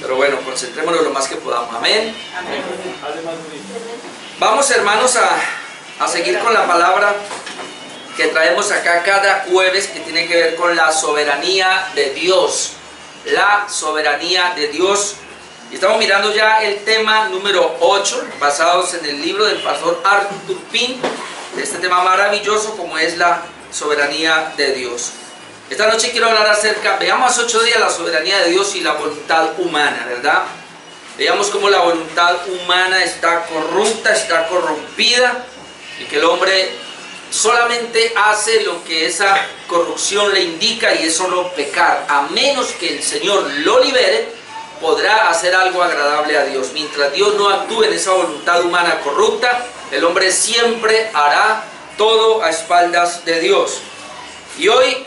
Pero bueno, concentrémonos lo más que podamos. Amén. Amén. Vamos, hermanos, a seguir con la palabra que traemos acá cada jueves, que tiene que ver con la soberanía de Dios. La soberanía de Dios. Y estamos mirando ya el tema número 8, basados en el libro del pastor Arthur Pink, de este tema maravilloso como es la soberanía de Dios. Esta noche quiero hablar acerca, veamos hace 8 días la soberanía de Dios y la voluntad humana, ¿verdad? Veamos cómo la voluntad humana está corrupta, está corrompida, y que el hombre solamente hace lo que esa corrupción le indica, y es solo pecar. A menos que el Señor lo libere, podrá hacer algo agradable a Dios. Mientras Dios no actúe en esa voluntad humana corrupta, el hombre siempre hará todo a espaldas de Dios. Y hoy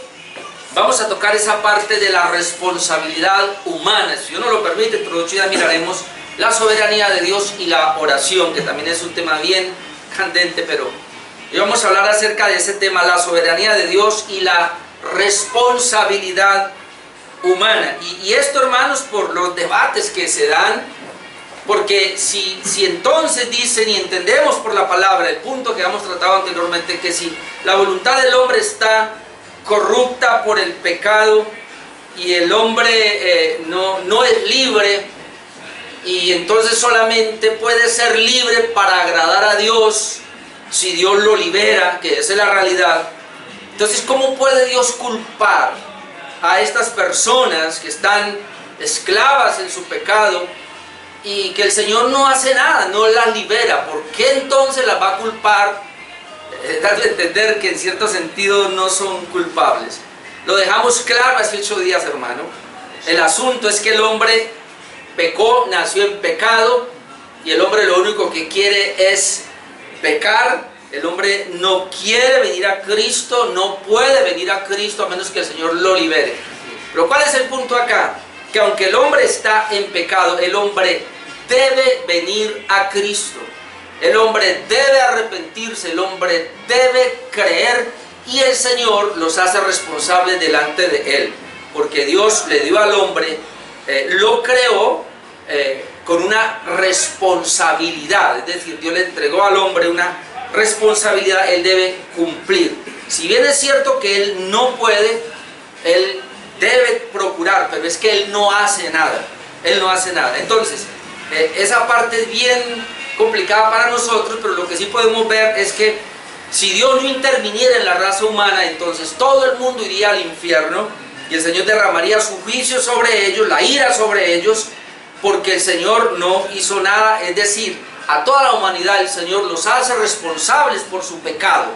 vamos a tocar esa parte de la responsabilidad humana. Si Dios nos lo permite, entre 8 días miraremos la soberanía de Dios y la oración, que también es un tema bien candente, pero hoy vamos a hablar acerca de ese tema, la soberanía de Dios y la responsabilidad humana. Y esto, hermanos, por los debates que se dan, porque si entonces dicen y entendemos por la palabra el punto que hemos tratado anteriormente, que si la voluntad del hombre está corrupta por el pecado y el hombre no es libre, y entonces solamente puede ser libre para agradar a Dios si Dios lo libera, que esa es la realidad. Entonces, ¿cómo puede Dios culpar a estas personas que están esclavas en su pecado y que el Señor no hace nada, no las libera? ¿Por qué entonces las va a culpar? Darle a entender que en cierto sentido no son culpables. Lo dejamos claro hace 8 días, hermano. El asunto es que el hombre pecó, nació en pecado, y el hombre lo único que quiere es pecar. El hombre no quiere venir a Cristo, no puede venir a Cristo a menos que el Señor lo libere. Pero ¿cuál es el punto acá? Que aunque el hombre está en pecado, el hombre debe venir a Cristo. El hombre debe arrepentirse, el hombre debe creer, y el Señor los hace responsables delante de Él. Porque Dios le dio al hombre, lo creó con una responsabilidad. Es decir, Dios le entregó al hombre una responsabilidad, Él debe cumplir. Si bien es cierto que Él no puede, Él debe procurar, pero es que Él no hace nada. Él no hace nada. Entonces, esa parte es bien complicada para nosotros, pero lo que sí podemos ver es que si Dios no interviniera en la raza humana, entonces todo el mundo iría al infierno, y el Señor derramaría su juicio sobre ellos, la ira sobre ellos, porque el Señor no hizo nada. Es decir, a toda la humanidad el Señor los hace responsables por su pecado,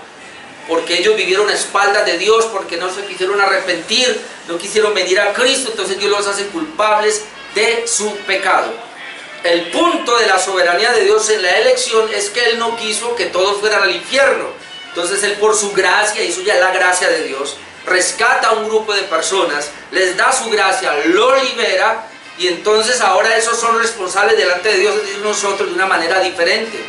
porque ellos vivieron a espaldas de Dios, porque no se quisieron arrepentir, no quisieron venir a Cristo. Entonces Dios los hace culpables de su pecado. El punto de la soberanía de Dios en la elección es que Él no quiso que todos fueran al infierno. Entonces Él, por su gracia, y eso ya es la gracia de Dios, rescata a un grupo de personas, les da su gracia, lo libera, y entonces ahora esos son responsables delante de Dios, es decir, nosotros, de una manera diferente.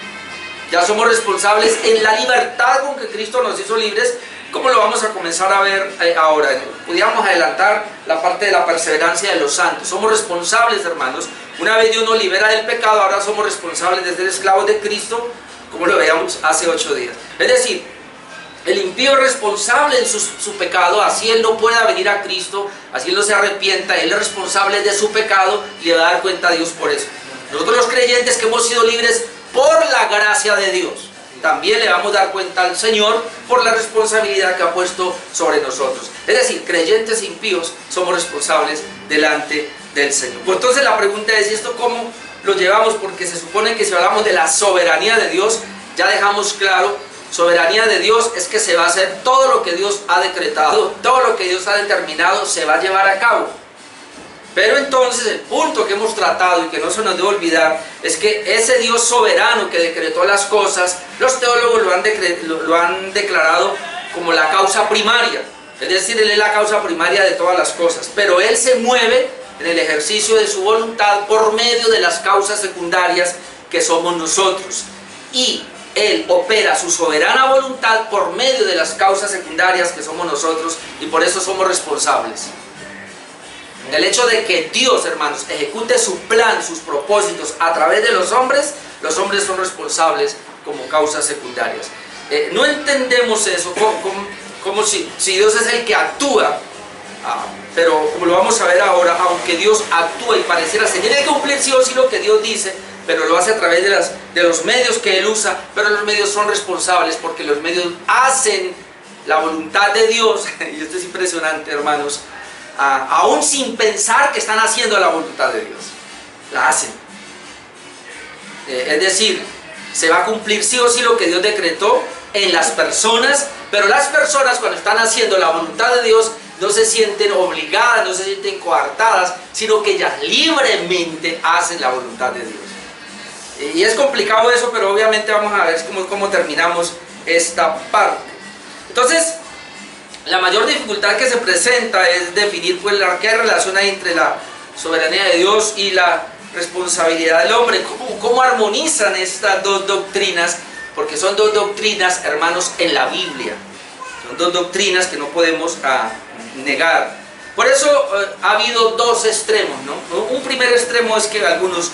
Ya somos responsables en la libertad con que Cristo nos hizo libres, como lo vamos a comenzar a ver ahora. Podríamos adelantar la parte de la perseverancia de los santos. Somos responsables, hermanos. Una vez Dios nos libera del pecado, ahora somos responsables de ser esclavos de Cristo, como lo veíamos hace 8 días. Es decir, el impío es responsable en su pecado, así él no pueda venir a Cristo, así él no se arrepienta, él es responsable de su pecado y le va a dar cuenta a Dios por eso. Nosotros los creyentes que hemos sido libres por la gracia de Dios, también le vamos a dar cuenta al Señor por la responsabilidad que ha puesto sobre nosotros. Es decir, creyentes e impíos somos responsables delante del Señor. Pues entonces la pregunta es, ¿y esto cómo lo llevamos? Porque se supone que si hablamos de la soberanía de Dios, ya dejamos claro, soberanía de Dios es que se va a hacer todo lo que Dios ha decretado, todo lo que Dios ha determinado se va a llevar a cabo. Pero entonces el punto que hemos tratado y que no se nos debe olvidar es que ese Dios soberano que decretó las cosas, los teólogos lo han declarado como la causa primaria. Es decir, Él es la causa primaria de todas las cosas, pero Él se mueve en el ejercicio de su voluntad por medio de las causas secundarias que somos nosotros. Y Él opera su soberana voluntad por medio de las causas secundarias que somos nosotros, y por eso somos responsables. El hecho de que Dios, hermanos, ejecute su plan, sus propósitos a través de los hombres son responsables como causas secundarias. No entendemos eso como si Dios es el que actúa, pero como lo vamos a ver ahora, aunque Dios actúa y pareciera se tiene que cumplir sí o sí lo que Dios dice, pero lo hace a través de los medios que Él usa, pero los medios son responsables porque los medios hacen la voluntad de Dios, y esto es impresionante, hermanos, aún sin pensar que están haciendo la voluntad de Dios, la hacen. Es decir, se va a cumplir sí o sí lo que Dios decretó en las personas, pero las personas cuando están haciendo la voluntad de Dios no se sienten obligadas, no se sienten coartadas, sino que ellas libremente hacen la voluntad de Dios. Y es complicado eso, pero obviamente vamos a ver cómo terminamos esta parte. Entonces, la mayor dificultad que se presenta es definir pues, qué relación hay entre la soberanía de Dios y la responsabilidad del hombre. ¿Cómo armonizan estas dos doctrinas? Porque son dos doctrinas, hermanos, en la Biblia. Son dos doctrinas que no podemos negar. Por eso ha habido dos extremos, ¿no? Un primer extremo es que algunos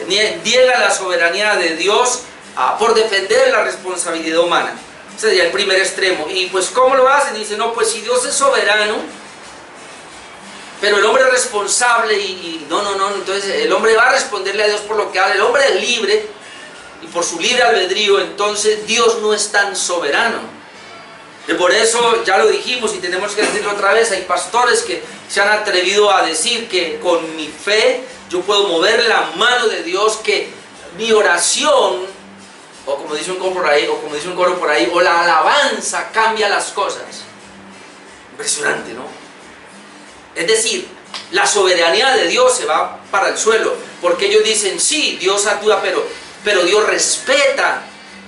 niegan la soberanía de Dios por defender la responsabilidad humana. Ese sería el primer extremo. Y pues ¿cómo lo hacen? Dicen, no, pues si Dios es soberano, pero el hombre es responsable y no, entonces el hombre va a responderle a Dios por lo que hace. El hombre es libre y por su libre albedrío, entonces Dios no es tan soberano. Y por eso ya lo dijimos y tenemos que decirlo otra vez, hay pastores que se han atrevido a decir que con mi fe yo puedo mover la mano de Dios, que mi oración, o como dice un coro por ahí, o la alabanza cambia las cosas. Impresionante, ¿no? Es decir, la soberanía de Dios se va para el suelo, porque ellos dicen, sí, Dios actúa, pero Dios respeta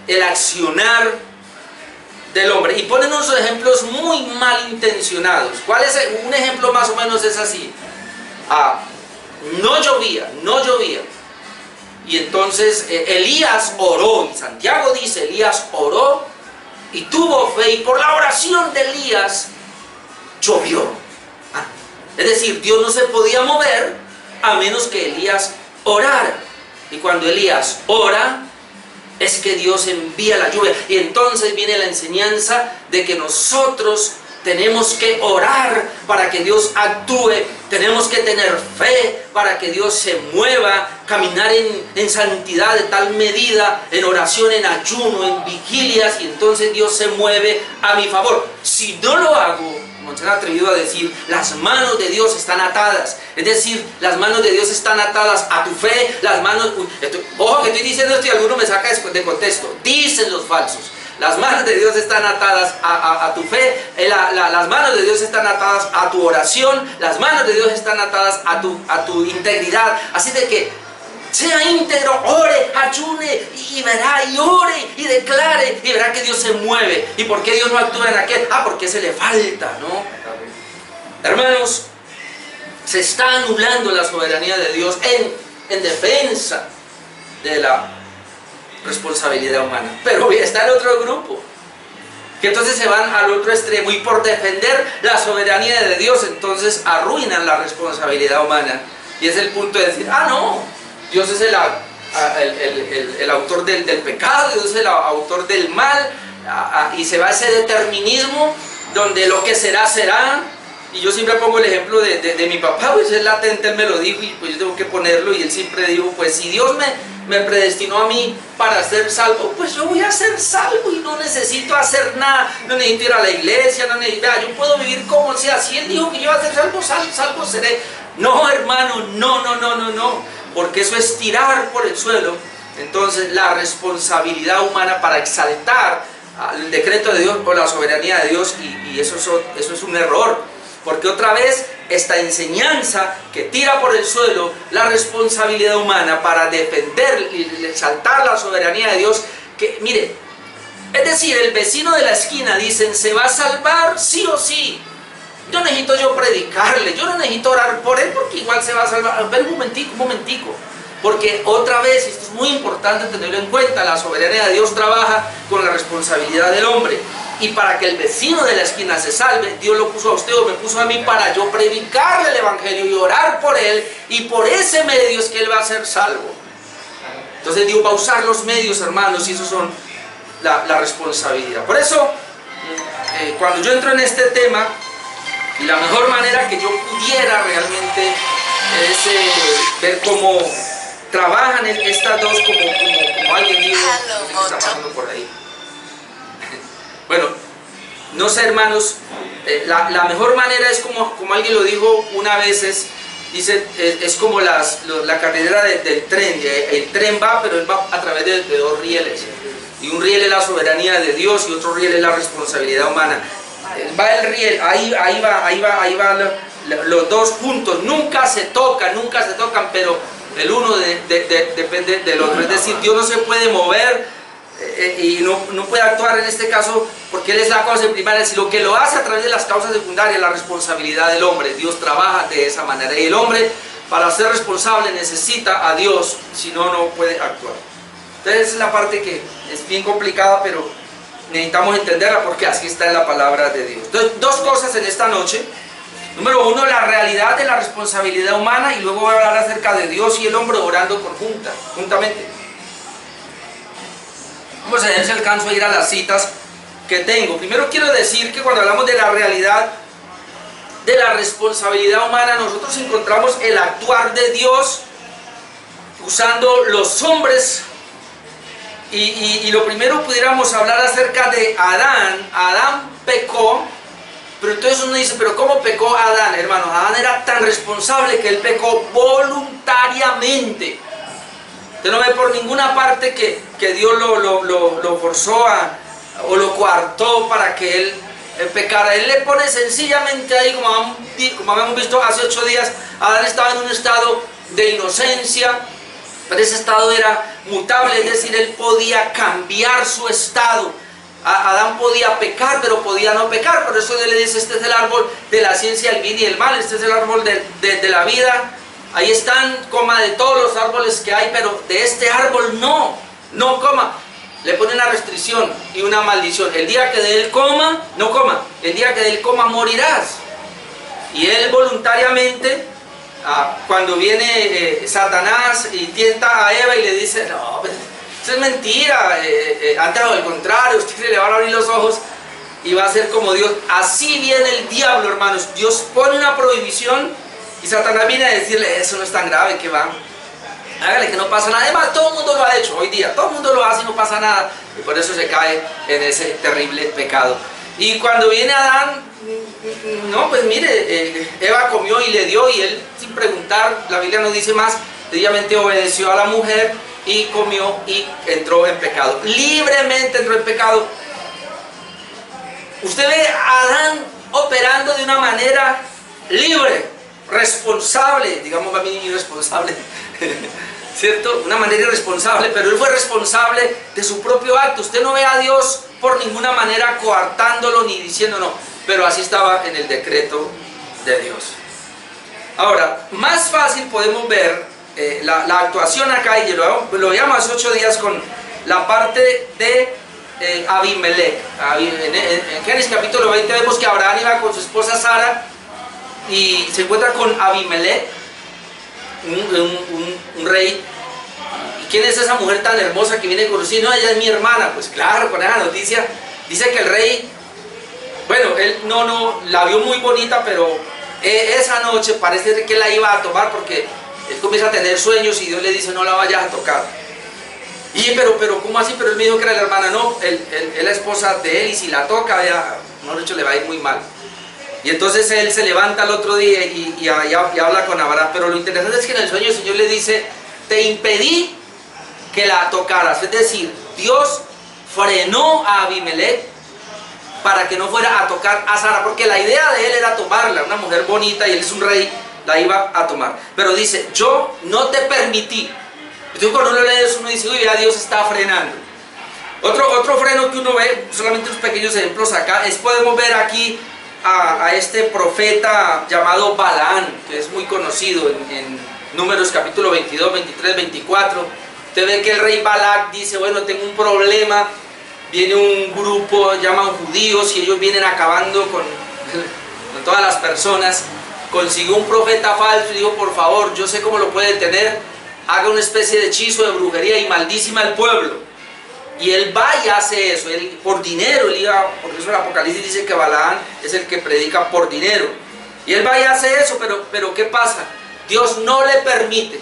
el accionar del hombre. Y ponen unos ejemplos muy malintencionados. ¿Cuál es un ejemplo más o menos? Es así. No llovía. Y entonces Elías oró, y Santiago dice, Elías oró y tuvo fe, y por la oración de Elías llovió. Es decir, Dios no se podía mover a menos que Elías orara. Y cuando Elías ora, es que Dios envía la lluvia. Y entonces viene la enseñanza de que nosotros tenemos que orar para que Dios actúe, tenemos que tener fe para que Dios se mueva, caminar en santidad de tal medida, en oración, en ayuno, en vigilias, y entonces Dios se mueve a mi favor. Si no lo hago, como se han atrevido a decir, las manos de Dios están atadas. Es decir, las manos de Dios están atadas a tu fe, las manos... Ojo que estoy diciendo esto y alguno me saca de contexto. Dicen los falsos. Las manos de Dios están atadas a tu fe, las manos de Dios están atadas a tu oración, las manos de Dios están atadas a tu integridad. Así de que sea íntegro, ore, ayune y verá, y ore y declare y verá que Dios se mueve. ¿Y por qué Dios no actúa en aquel? Porque se le falta, ¿no? Hermanos, se está anulando la soberanía de Dios en defensa de la responsabilidad humana. Pero está el otro grupo, que entonces se van al otro extremo y por defender la soberanía de Dios, entonces arruinan la responsabilidad humana. Y es el punto de decir, no, Dios es el autor del pecado, Dios es el autor del mal, y se va a ese determinismo donde lo que será, será. Y yo siempre pongo el ejemplo de mi papá, pues es latente, él me lo dijo y pues yo tengo que ponerlo, y él siempre dijo, pues si Dios me predestinó a mí para ser salvo, pues yo voy a ser salvo y no necesito hacer nada, no necesito ir a la iglesia, yo puedo vivir como sea. Si Él dijo que yo iba a ser salvo, salvo seré. No, hermano, no, porque eso es tirar por el suelo entonces la responsabilidad humana para exaltar el decreto de Dios o la soberanía de Dios, y eso es un error. Porque otra vez esta enseñanza que tira por el suelo la responsabilidad humana para defender y exaltar la soberanía de Dios, que mire, es decir, el vecino de la esquina, dicen, se va a salvar sí o sí. Yo necesito predicarle, yo no necesito orar por él porque igual se va a salvar. Pero un momentico. Porque otra vez, y esto es muy importante tenerlo en cuenta, la soberanía de Dios trabaja con la responsabilidad del hombre. y para que el vecino de la esquina se salve, Dios lo puso a usted o me puso a mí para yo predicarle el evangelio y orar por él, y por ese medio es que él va a ser salvo. Entonces Dios va a usar los medios, hermanos, y eso son la responsabilidad. Por eso, cuando yo entro en este tema, la mejor manera que yo pudiera realmente es ver cómo trabajan estas dos, como alguien dijo, no sé qué está pasando por ahí. Bueno, no sé, hermanos, la mejor manera es como alguien lo dijo una vez, es como la carretera del tren. El tren va, pero él va a través de dos rieles. Y un riel es la soberanía de Dios y otro riel es la responsabilidad humana. Va el riel, ahí va los dos juntos. Nunca se tocan, pero el uno depende del otro. Es decir, Dios no se puede mover y no puede actuar en este caso porque Él es la causa primaria, sino que lo hace a través de las causas secundarias, la responsabilidad del hombre. Dios trabaja de esa manera y el hombre, para ser responsable, necesita a Dios, si no, no puede actuar. Entonces es la parte que es bien complicada, pero necesitamos entenderla porque así está en la palabra de Dios. Entonces, dos cosas en esta noche. Número uno, la realidad de la responsabilidad humana, y luego voy a hablar acerca de Dios y el hombre orando juntamente. Vamos a ver si alcanzo a ir a las citas que tengo. Primero quiero decir que cuando hablamos de la realidad de la responsabilidad humana, nosotros encontramos el actuar de Dios usando los hombres. Y lo primero pudiéramos hablar acerca de Adán. Adán pecó, pero entonces uno dice, ¿pero cómo pecó Adán, hermanos? Adán era tan responsable que él pecó voluntariamente. Usted no ve por ninguna parte que Dios lo forzó o lo coartó para que él pecara. Él le pone sencillamente ahí, como habíamos visto hace 8 días, Adán estaba en un estado de inocencia, pero ese estado era mutable, es decir, él podía cambiar su estado. Adán podía pecar, pero podía no pecar. Por eso Dios le dice, este es el árbol de la ciencia del bien y del mal, este es el árbol de la vida. Ahí están, coma, de todos los árboles que hay, pero de este árbol no coma. Le pone una restricción y una maldición. El día que de él coma, no coma. El día que de él coma, morirás. Y él voluntariamente, cuando viene Satanás y tienta a Eva y le dice, no, pues, eso es mentira, antes al contrario, usted le van a abrir los ojos y va a ser como Dios. Así viene el diablo, hermanos. Dios pone una prohibición y Satanás viene a decirle, eso no es tan grave, que va, hágale, que no pasa nada. Además, todo el mundo lo ha hecho hoy día, todo el mundo lo hace y no pasa nada. Y por eso se cae en ese terrible pecado. Y cuando viene Adán, no, pues mire, Eva comió y le dio, y él, sin preguntar, la Biblia no dice más, sencillamente obedeció a la mujer y comió y entró en pecado. Libremente entró en pecado. Usted ve a Adán operando de una manera libre, responsable, digamos a mí irresponsable, ¿cierto? Una manera irresponsable, pero él fue responsable de su propio acto. Usted no ve a Dios por ninguna manera coartándolo ni diciendo no, pero así estaba en el decreto de Dios. Ahora, más fácil podemos ver la actuación acá, y lo veíamos hace 8 días con la parte de Abimelech. En Génesis capítulo 20 vemos que Abraham iba con su esposa Sara y se encuentra con Abimelech, un rey. ¿Y quién es esa mujer tan hermosa que viene con usted? No, ella es mi hermana. Pues claro, con esa noticia dice que el rey, bueno, él no la vio muy bonita, pero esa noche parece que la iba a tomar, porque él comienza a tener sueños y Dios le dice, no la vayas a tocar. Y pero ¿cómo así? Pero él me dijo que era la hermana. No, él es la esposa de él, y si la toca, ya, mejor dicho, le va a ir muy mal. Y entonces él se levanta al otro día y habla con Abraham. Pero lo interesante es que en el sueño el Señor le dice, te impedí que la tocaras. Es decir, Dios frenó a Abimelech para que no fuera a tocar a Sara, porque la idea de él era tomarla, una mujer bonita, y él es un rey, la iba a tomar. Pero dice, yo no te permití. Entonces cuando uno lee eso, uno dice, uy, ya Dios está frenando. Otro freno que uno ve, solamente unos pequeños ejemplos acá, podemos ver aquí a este profeta llamado Balaán, que es muy conocido en Números capítulo 22, 23, 24. Usted ve que el rey Balac dice, bueno, tengo un problema viene un grupo, llaman judíos, y ellos vienen acabando con todas las personas. Consiguió un profeta falso y dijo: por favor, yo sé cómo lo puede tener, haga una especie de hechizo, de brujería y maldícima al pueblo. Y él va y hace eso, él, por dinero, él iba, porque eso el Apocalipsis dice que Balaán es el que predica por dinero. Y él va y hace eso, pero ¿qué pasa? Dios no le permite.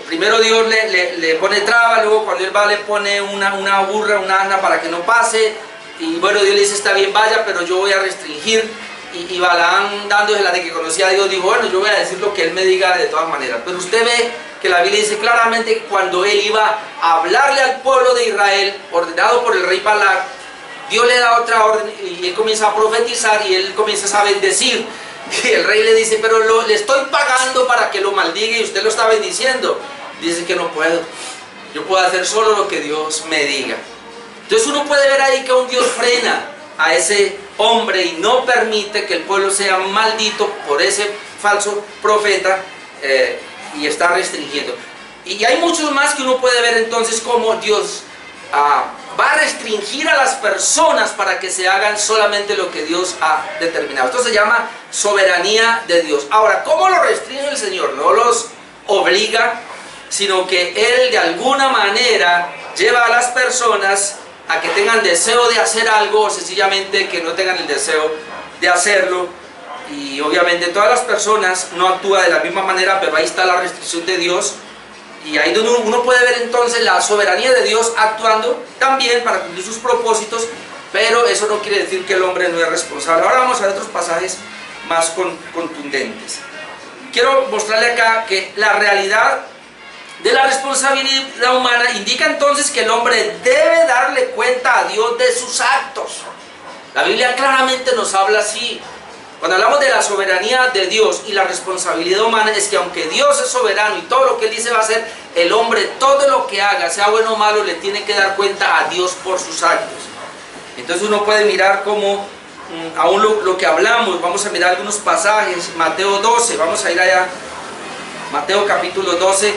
Primero Dios le pone traba, luego cuando él va le pone una burra, una asna para que no pase. Y bueno, Dios le dice: está bien, vaya, pero yo voy a restringir. Y Balaán, dándose la de que conocía a Dios, dijo: bueno, yo voy a decir lo que él me diga de todas maneras. Pero usted ve que la Biblia dice claramente que cuando él iba a hablarle al pueblo de Israel, ordenado por el rey Balac, Dios le da otra orden y él comienza a profetizar y él comienza a bendecir. Y el rey le dice: pero le estoy pagando para que lo maldiga y usted lo está bendiciendo. Dice que no puedo, yo puedo hacer solo lo que Dios me diga. Entonces uno puede ver ahí que un Dios frena a ese hombre y no permite que el pueblo sea maldito por ese falso profeta, y está restringiendo. Y hay muchos más que uno puede ver entonces cómo Dios va a restringir a las personas para que se hagan solamente lo que Dios ha determinado. Esto se llama soberanía de Dios. Ahora, ¿cómo lo restringe el Señor? No los obliga, sino que Él de alguna manera lleva a las personas a que tengan deseo de hacer algo, o sencillamente que no tengan el deseo de hacerlo. Y obviamente todas las personas no actúan de la misma manera, pero ahí está la restricción de Dios. Y ahí donde uno puede ver entonces la soberanía de Dios actuando también para cumplir sus propósitos, pero eso no quiere decir que el hombre no es responsable. Ahora vamos a ver otros pasajes más contundentes. Quiero mostrarle acá que la realidad de la responsabilidad humana indica entonces que el hombre debe darle cuenta a Dios de sus actos. La Biblia claramente nos habla así. Cuando hablamos de la soberanía de Dios y la responsabilidad humana, es que aunque Dios es soberano y todo lo que Él dice va a hacer, el hombre, todo lo que haga, sea bueno o malo, le tiene que dar cuenta a Dios por sus actos. Entonces uno puede mirar cómo, aún lo que hablamos, vamos a mirar algunos pasajes. Mateo 12, vamos a ir allá. Mateo capítulo 12.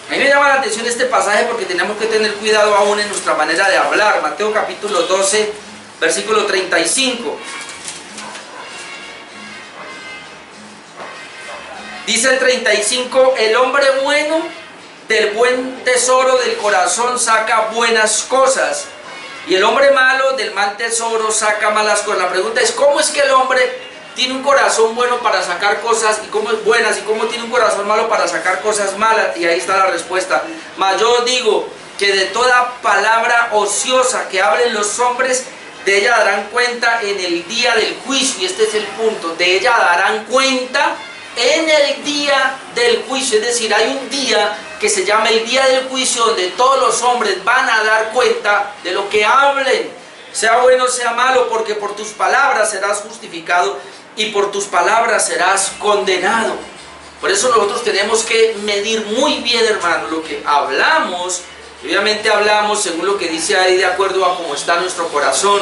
A mí me llama la atención este pasaje porque tenemos que tener cuidado aún en nuestra manera de hablar. Mateo capítulo 12, versículo 35. Dice el 35: el hombre bueno del buen tesoro del corazón saca buenas cosas, y el hombre malo del mal tesoro saca malas cosas. La pregunta es: ¿cómo es que el hombre tiene un corazón bueno para sacar cosas buenas, y cómo tiene un corazón malo para sacar cosas malas? Y ahí está la respuesta: mas yo digo que de toda palabra ociosa que hablen los hombres, de ella darán cuenta en el día del juicio. Y este es el punto: de ella darán cuenta en el día del juicio. Es decir, hay un día que se llama el día del juicio, donde todos los hombres van a dar cuenta de lo que hablen, sea bueno o sea malo, porque por tus palabras serás justificado y por tus palabras serás condenado. Por eso nosotros tenemos que medir muy bien, hermano, lo que hablamos. Obviamente hablamos según lo que dice ahí, de acuerdo a cómo está nuestro corazón.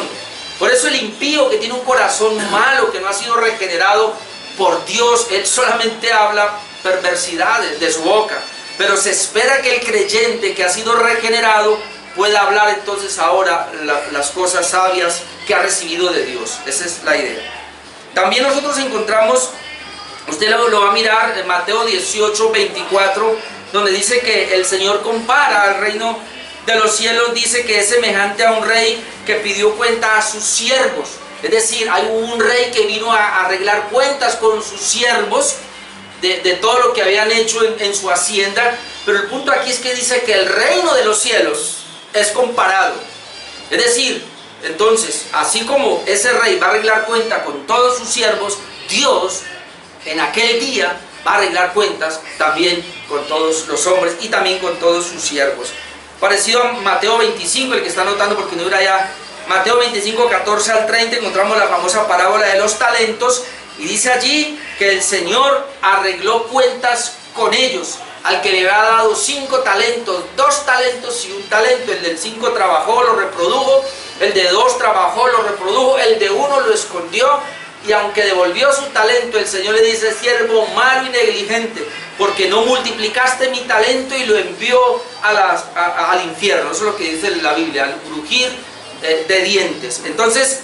Por eso el impío que tiene un corazón malo, que no ha sido regenerado por Dios, él solamente habla perversidades de su boca. Pero se espera que el creyente que ha sido regenerado pueda hablar entonces ahora las cosas sabias que ha recibido de Dios. Esa es la idea. También nosotros encontramos, usted lo va a mirar en Mateo 18, 24, donde dice que el Señor compara al reino de los cielos, dice que es semejante a un rey que pidió cuenta a sus siervos. Es decir, hay un rey que vino a arreglar cuentas con sus siervos de todo lo que habían hecho en su hacienda. Pero el punto aquí es que dice que el reino de los cielos es comparado. Es decir, entonces, así como ese rey va a arreglar cuenta con todos sus siervos, Dios en aquel día va a arreglar cuentas también con todos los hombres y también con todos sus siervos. Parecido a Mateo 25, el que está anotando porque no era ya. Mateo 25, 14 al 30, encontramos la famosa parábola de los talentos, y dice allí que el Señor arregló cuentas con ellos. Al que le había dado 5 talentos, 2 talentos y 1 talento, el del 5 trabajó, lo reprodujo, el de 2 trabajó, lo reprodujo, el de 1 lo escondió, y aunque devolvió su talento, el Señor le dice: siervo malo y negligente, porque no multiplicaste mi talento y lo envió al infierno. Eso es lo que dice la Biblia, al crujir de dientes. Entonces,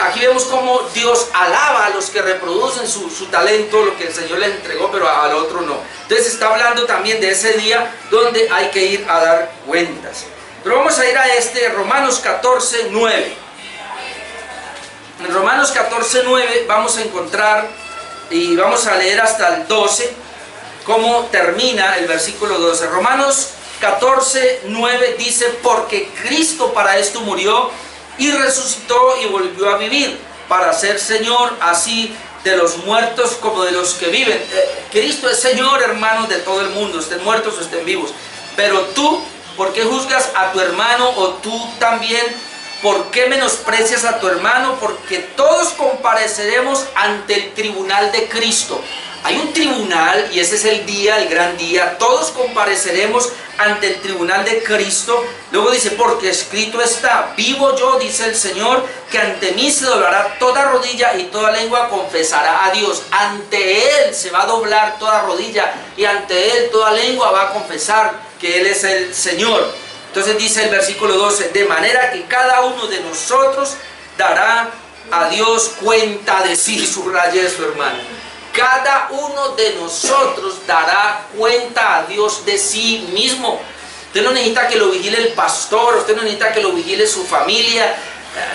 aquí vemos cómo Dios alaba a los que reproducen su talento, lo que el Señor les entregó, pero al otro no. Entonces está hablando también de ese día donde hay que ir a dar cuentas. Pero vamos a ir a Romanos 14, 9. En Romanos 14, 9 vamos a encontrar, y vamos a leer hasta el 12, cómo termina el versículo 12. Romanos 14, 9 dice: porque Cristo para esto murió y resucitó y volvió a vivir, para ser Señor así de los muertos como de los que viven. Cristo es Señor, hermanos, de todo el mundo, estén muertos o estén vivos. Pero tú, ¿por qué juzgas a tu hermano? O tú también, ¿por qué menosprecias a tu hermano? Porque todos compareceremos ante el tribunal de Cristo. Hay un tribunal, y ese es el día, el gran día. Todos compareceremos ante el tribunal de Cristo. Luego dice: porque escrito está, vivo yo, dice el Señor, que ante mí se doblará toda rodilla y toda lengua confesará a Dios. Ante Él se va a doblar toda rodilla y ante Él toda lengua va a confesar que Él es el Señor. Entonces dice el versículo 12: de manera que cada uno de nosotros dará a Dios cuenta de sí. Subraye eso, hermano. Cada uno de nosotros dará cuenta a Dios de sí mismo. Usted no necesita que lo vigile el pastor, usted no necesita que lo vigile su familia,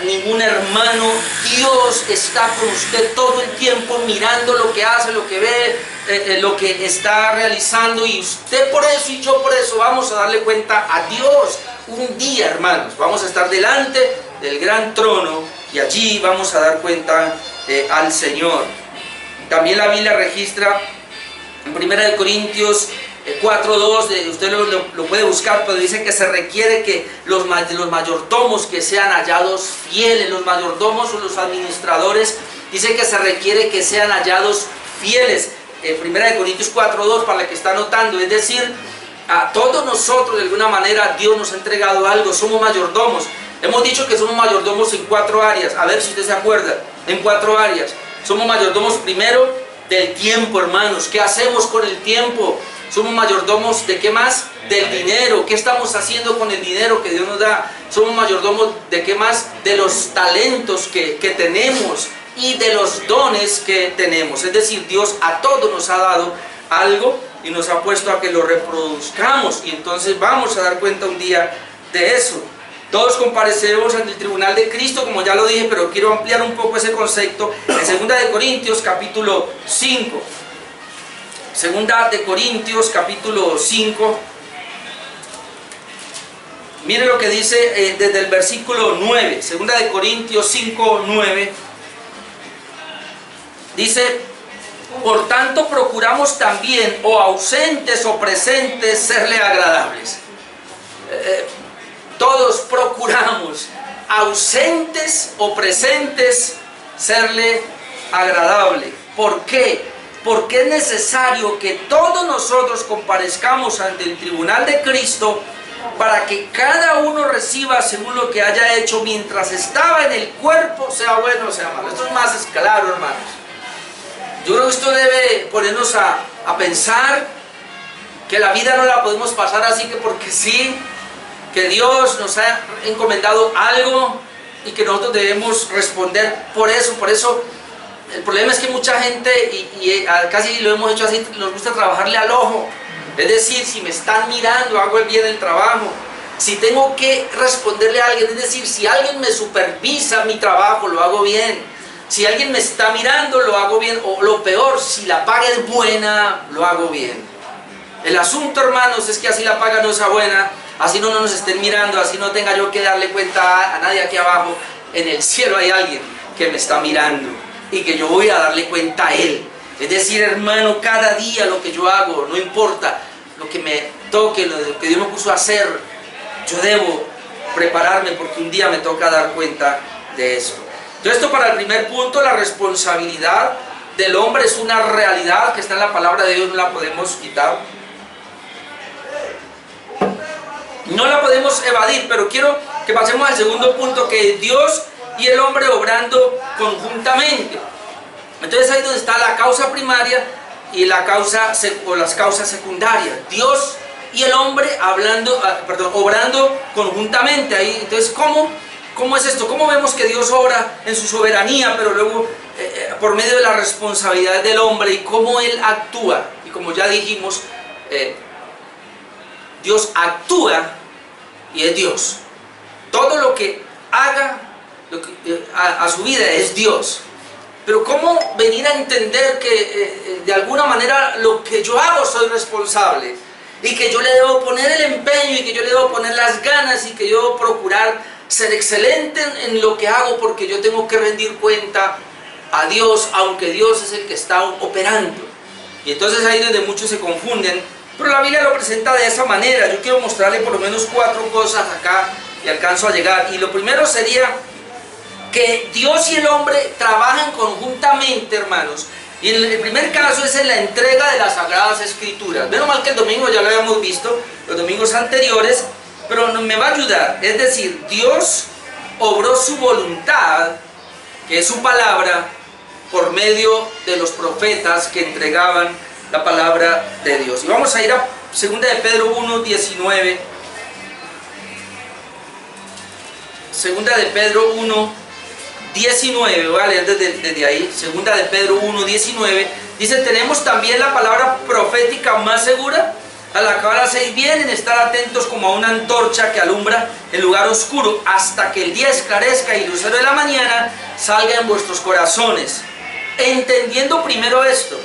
ningún hermano. Dios está con usted todo el tiempo mirando lo que hace, lo que ve, lo que está realizando, y usted por eso y yo por eso vamos a darle cuenta a Dios. Un día, hermanos, vamos a estar delante del gran trono y allí vamos a dar cuenta al Señor. También la Biblia registra en 1 Corintios 4:2, usted lo puede buscar, pero dice que se requiere que los mayordomos que sean hallados fieles, los mayordomos o los administradores, dice que se requiere que sean hallados fieles. 1 Corintios 4:2, para la que está anotando, es decir, a todos nosotros de alguna manera Dios nos ha entregado algo, somos mayordomos. Hemos dicho que somos mayordomos en 4 áreas, a ver si usted se acuerda, en 4 áreas. Somos mayordomos primero del tiempo, hermanos. ¿Qué hacemos con el tiempo? Somos mayordomos de qué más? Del dinero. ¿Qué estamos haciendo con el dinero que Dios nos da? Somos mayordomos de qué más? De los talentos que tenemos y de los dones que tenemos. Es decir, Dios a todos nos ha dado algo y nos ha puesto a que lo reproduzcamos, y entonces vamos a dar cuenta un día de eso. Todos compareceremos ante el tribunal de Cristo, como ya lo dije, pero quiero ampliar un poco ese concepto en 2 Corintios capítulo 5. 2 Corintios capítulo 5. Mire lo que dice desde el versículo 9. 2 Corintios 5, 9. Dice: por tanto procuramos también, o ausentes o presentes, serle agradables. Todos procuramos, ausentes o presentes, serle agradable. ¿Por qué? Porque es necesario que todos nosotros comparezcamos ante el tribunal de Cristo, para que cada uno reciba según lo que haya hecho mientras estaba en el cuerpo, sea bueno o sea malo. Esto es más claro, hermanos. Yo creo que esto debe ponernos a pensar que la vida no la podemos pasar así que porque sí, que Dios nos ha encomendado algo y que nosotros debemos responder por eso. Por eso el problema es que mucha gente, y casi lo hemos hecho así, nos gusta trabajarle al ojo. Es decir, si me están mirando, hago bien el trabajo. Si tengo que responderle a alguien, es decir, si alguien me supervisa mi trabajo, lo hago bien. Si alguien me está mirando, lo hago bien. O lo peor, si la paga es buena, lo hago bien. El asunto, hermanos, es que así la paga no sea buena, así no nos estén mirando, así no tenga yo que darle cuenta a nadie aquí abajo. En el cielo hay alguien que me está mirando y que yo voy a darle cuenta a Él. Es decir, hermano, cada día lo que yo hago, no importa lo que me toque, lo que Dios me puso a hacer, yo debo prepararme porque un día me toca dar cuenta de eso. Entonces, esto para el primer punto, la responsabilidad del hombre es una realidad que está en la palabra de Dios, no la podemos quitar. No la podemos evadir, pero quiero que pasemos al segundo punto, que es Dios y el hombre obrando conjuntamente. Entonces ahí donde está la causa primaria y la causa o las causas secundarias. Dios y el hombre obrando conjuntamente ahí. Entonces, ¿cómo es esto? ¿Cómo vemos que Dios obra en su soberanía, pero luego por medio de la responsabilidad del hombre y cómo Él actúa? Y como ya dijimos, Dios actúa y es Dios. Todo lo que haga a su vida es Dios. Pero ¿cómo venir a entender que de alguna manera lo que yo hago soy responsable? Y que yo le debo poner el empeño y que yo le debo poner las ganas y que yo debo procurar ser excelente en lo que hago, porque yo tengo que rendir cuenta a Dios, aunque Dios es el que está operando. Y entonces ahí es donde muchos se confunden, pero la Biblia lo presenta de esa manera. Yo quiero mostrarle por lo menos 4 cosas acá y alcanzo a llegar. Y lo primero sería que Dios y el hombre trabajan conjuntamente, hermanos. Y el primer caso es en la entrega de las Sagradas Escrituras. Menos mal que el domingo ya lo habíamos visto, los domingos anteriores, pero me va a ayudar. Es decir, Dios obró su voluntad, que es su palabra, por medio de los profetas que entregaban la palabra de Dios. Y vamos a ir a 2 de Pedro 1, 19. 2 de Pedro 1, 19, voy a leer desde ahí. 2 de Pedro 1, 19. Dice: tenemos también la palabra profética más segura, a la cual hacéis bien en estar atentos como a una antorcha que alumbra el lugar oscuro, hasta que el día esclarezca y el lucero de la mañana salga en vuestros corazones. Entendiendo primero esto,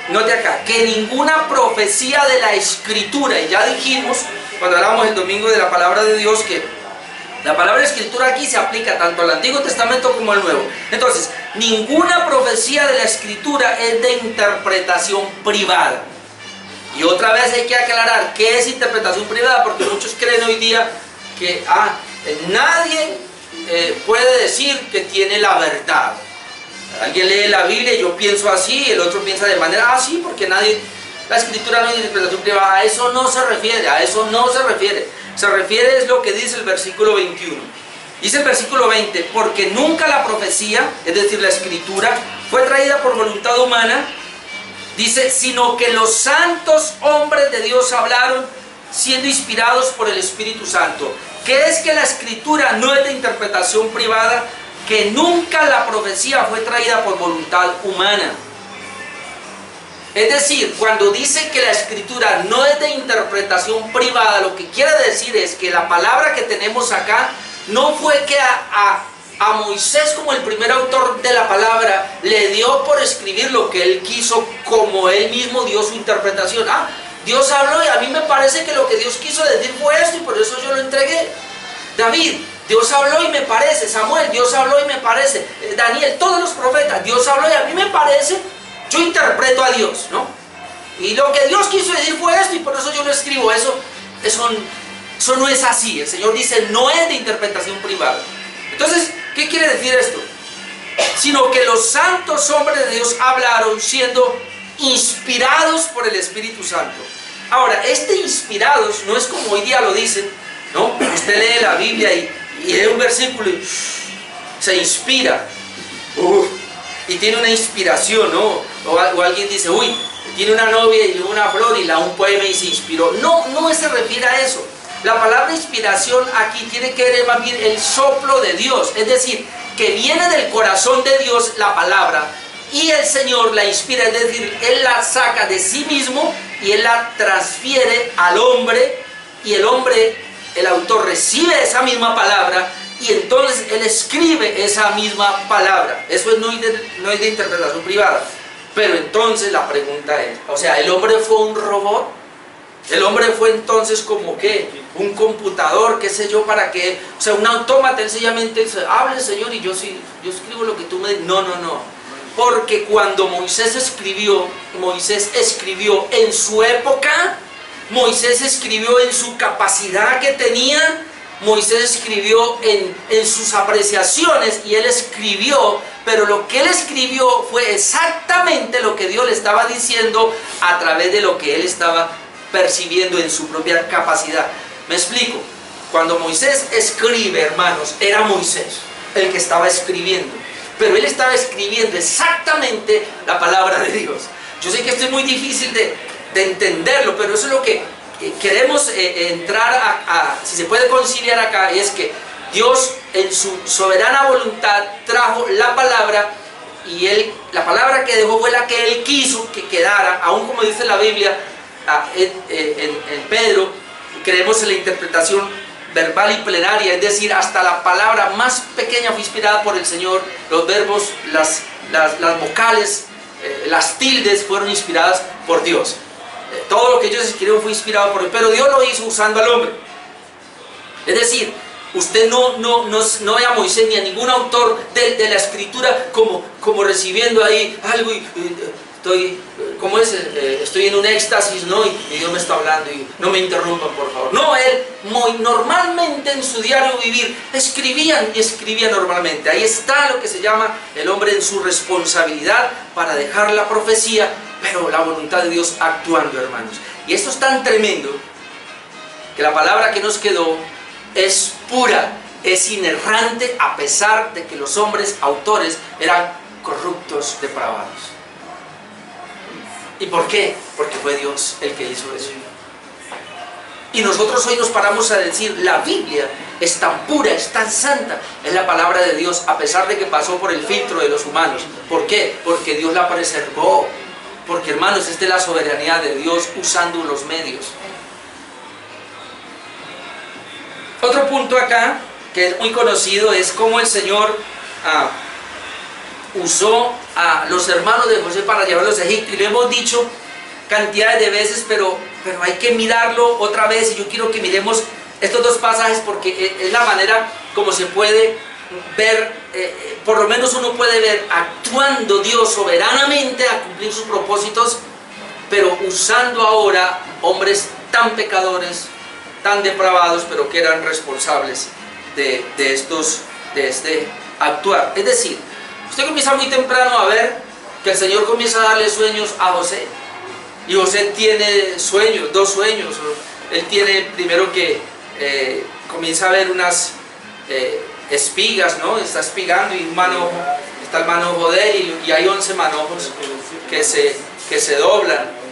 note acá, que ninguna profecía de la Escritura, y ya dijimos cuando hablamos el domingo de la palabra de Dios, que la palabra escritura aquí se aplica tanto al Antiguo Testamento como al Nuevo. Entonces, ninguna profecía de la Escritura es de interpretación privada. Y otra vez hay que aclarar qué es interpretación privada, porque muchos creen hoy día que nadie puede decir que tiene la verdad. Alguien lee la Biblia y yo pienso así, el otro piensa de manera así, porque nadie... La Escritura no es de interpretación privada. A eso no se refiere, a eso no se refiere. Se refiere es lo que dice el versículo 21. Dice el versículo 20: porque nunca la profecía, es decir, la Escritura, fue traída por voluntad humana, dice, sino que los santos hombres de Dios hablaron siendo inspirados por el Espíritu Santo. ¿Qué es que la Escritura no es de interpretación privada? Que nunca la profecía fue traída por voluntad humana. Es decir, cuando dice que la Escritura no es de interpretación privada, lo que quiere decir es que la palabra que tenemos acá no fue que a Moisés, como el primer autor de la palabra, le dio por escribir lo que él quiso, como él mismo dio su interpretación. Dios habló y a mí me parece que lo que Dios quiso decir fue esto y por eso yo lo entregué. David, Dios habló y me parece. Samuel, Dios habló y me parece. Daniel, todos los profetas, Dios habló y a mí me parece. Yo interpreto a Dios, ¿no? Y lo que Dios quiso decir fue esto y por eso yo lo escribo. Eso no es así. El Señor dice, no es de interpretación privada. Entonces, ¿qué quiere decir esto? Sino que los santos hombres de Dios hablaron siendo inspirados por el Espíritu Santo. Ahora, inspirados no es como hoy día lo dicen, ¿no? Usted lee la Biblia y lee un versículo y se inspira. Y tiene una inspiración, ¿no? O alguien dice, uy, tiene una novia y una flor y un poema y se inspiró. No se refiere a eso. La palabra inspiración aquí tiene que ver más bien el soplo de Dios. Es decir, que viene del corazón de Dios la palabra y el Señor la inspira. Es decir, Él la saca de sí mismo y Él la transfiere al hombre. Y el hombre, el autor, recibe esa misma palabra y entonces él escribe esa misma palabra. Eso no es de interpretación privada. Pero entonces la pregunta es, o sea, ¿el hombre fue un robot? ¿El hombre fue entonces como qué? ¿Un computador? ¿Qué sé yo? ¿Para qué? O sea, un autómata. Él sencillamente dice, hable Señor y yo escribo lo que tú me dices. No. Porque cuando Moisés escribió en su época, Moisés escribió en su capacidad que tenía, Moisés escribió en sus apreciaciones y él escribió, pero lo que él escribió fue exactamente lo que Dios le estaba diciendo a través de lo que él estaba percibiendo en su propia capacidad. Me explico. Cuando Moisés escribe, hermanos, era Moisés el que estaba escribiendo, pero él estaba escribiendo exactamente la palabra de Dios. Yo sé que esto es muy difícil de entenderlo, pero eso es lo que queremos entrar si se puede conciliar acá, y es que Dios en su soberana voluntad trajo la palabra, y la palabra que dejó fue la que Él quiso que quedara, aún como dice la Biblia en Pedro, creemos en la interpretación verbal y plenaria, es decir, hasta la palabra más pequeña fue inspirada por el Señor, los verbos, las vocales, las tildes fueron inspiradas por Dios. Todo lo que ellos escribieron fue inspirado por Él, pero Dios lo hizo usando al hombre. Es decir, usted no ve a Moisés ni a ningún autor de la escritura como recibiendo ahí algo y estoy en un éxtasis, ¿no? Y Dios me está hablando y no me interrumpan, por favor. No, él normalmente en su diario vivir escribía normalmente. Ahí está lo que se llama el hombre en su responsabilidad para dejar la profecía, pero la voluntad de Dios actuando, hermanos. Y esto es tan tremendo que la palabra que nos quedó es pura, es inerrante, a pesar de que los hombres autores eran corruptos, depravados. ¿Y por qué? Porque fue Dios el que hizo eso. Y nosotros hoy nos paramos a decir, la Biblia es tan pura, es tan santa, es la palabra de Dios, a pesar de que pasó por el filtro de los humanos. ¿Por qué? Porque Dios la preservó. Porque, hermanos, esta es la soberanía de Dios usando los medios. Otro punto acá, que es muy conocido, es cómo el Señor usó a los hermanos de José para llevarlos a Egipto. Y lo hemos dicho cantidades de veces, pero hay que mirarlo otra vez. Y yo quiero que miremos estos dos pasajes porque es la manera como se puede ver, por lo menos uno puede ver actuando Dios soberanamente a cumplir sus propósitos, pero usando ahora hombres tan pecadores, tan depravados, pero que eran responsables de este actuar. Es decir, usted comienza muy temprano a ver que el Señor comienza a darle sueños a José. Y José tiene sueños, dos sueños. Él tiene primero que comienza a ver unas espigas, ¿no? Está espigando y un manojo, está el manojo de él y hay 11 manojos que se doblan.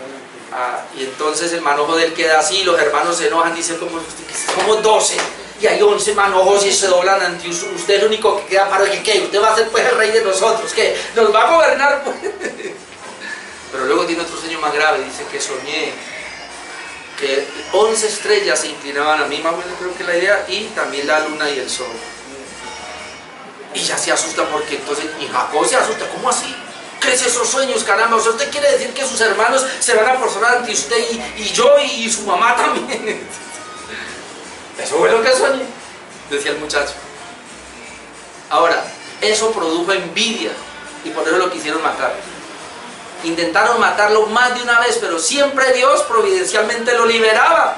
Y entonces el manojo de él queda así, los hermanos se enojan, dicen como 12 y hay 11 manojos y se doblan ante usted. Usted es el único que queda para que ¿qué? Usted va a ser pues el rey de nosotros, ¿qué? Nos va a gobernar pues. Pero luego tiene otro sueño más grave, dice que soñé que 11 estrellas se inclinaban a mí, más o menos creo que la idea, y también la luna y el sol. Y ya se asusta porque entonces, y Jacob se asusta, ¿cómo así? ¿Qué es esos sueños, caramba? O sea, ¿usted quiere decir que sus hermanos se van a postular ante usted y yo y su mamá también? Eso fue lo que soñé, decía el muchacho. Ahora, eso produjo envidia y por eso lo quisieron matar. Intentaron matarlo más de una vez, pero siempre Dios providencialmente lo liberaba.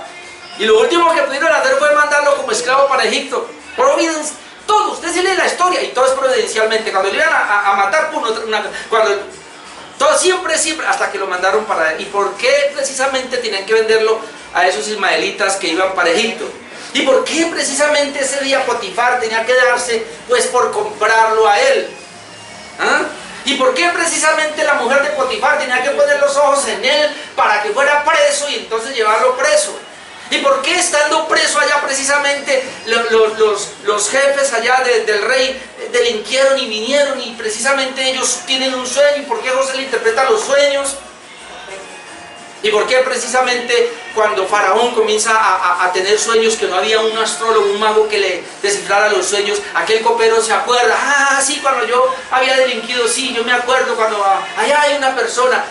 Y lo último que pudieron hacer fue mandarlo como esclavo para Egipto. Todo, usted se lee la historia y todo es providencialmente. Cuando le iban a matar, todo siempre, hasta que lo mandaron para... ¿Y por qué precisamente tenían que venderlo a esos ismaelitas que iban para Egipto? ¿Y por qué precisamente ese día Potifar tenía que darse pues por comprarlo a él? ¿Ah? ¿Y por qué precisamente la mujer de Potifar tenía que poner los ojos en él para que fuera preso y entonces llevarlo preso? ¿Y por qué estando preso allá precisamente los jefes allá del rey delinquieron y vinieron y precisamente ellos tienen un sueño? ¿Y por qué José le interpreta los sueños? ¿Y por qué precisamente cuando Faraón comienza a tener sueños que no había un astrólogo, un mago que le descifrara los sueños, aquel copero se acuerda? Ah, sí, cuando yo había delinquido, sí, yo me acuerdo cuando allá hay una persona.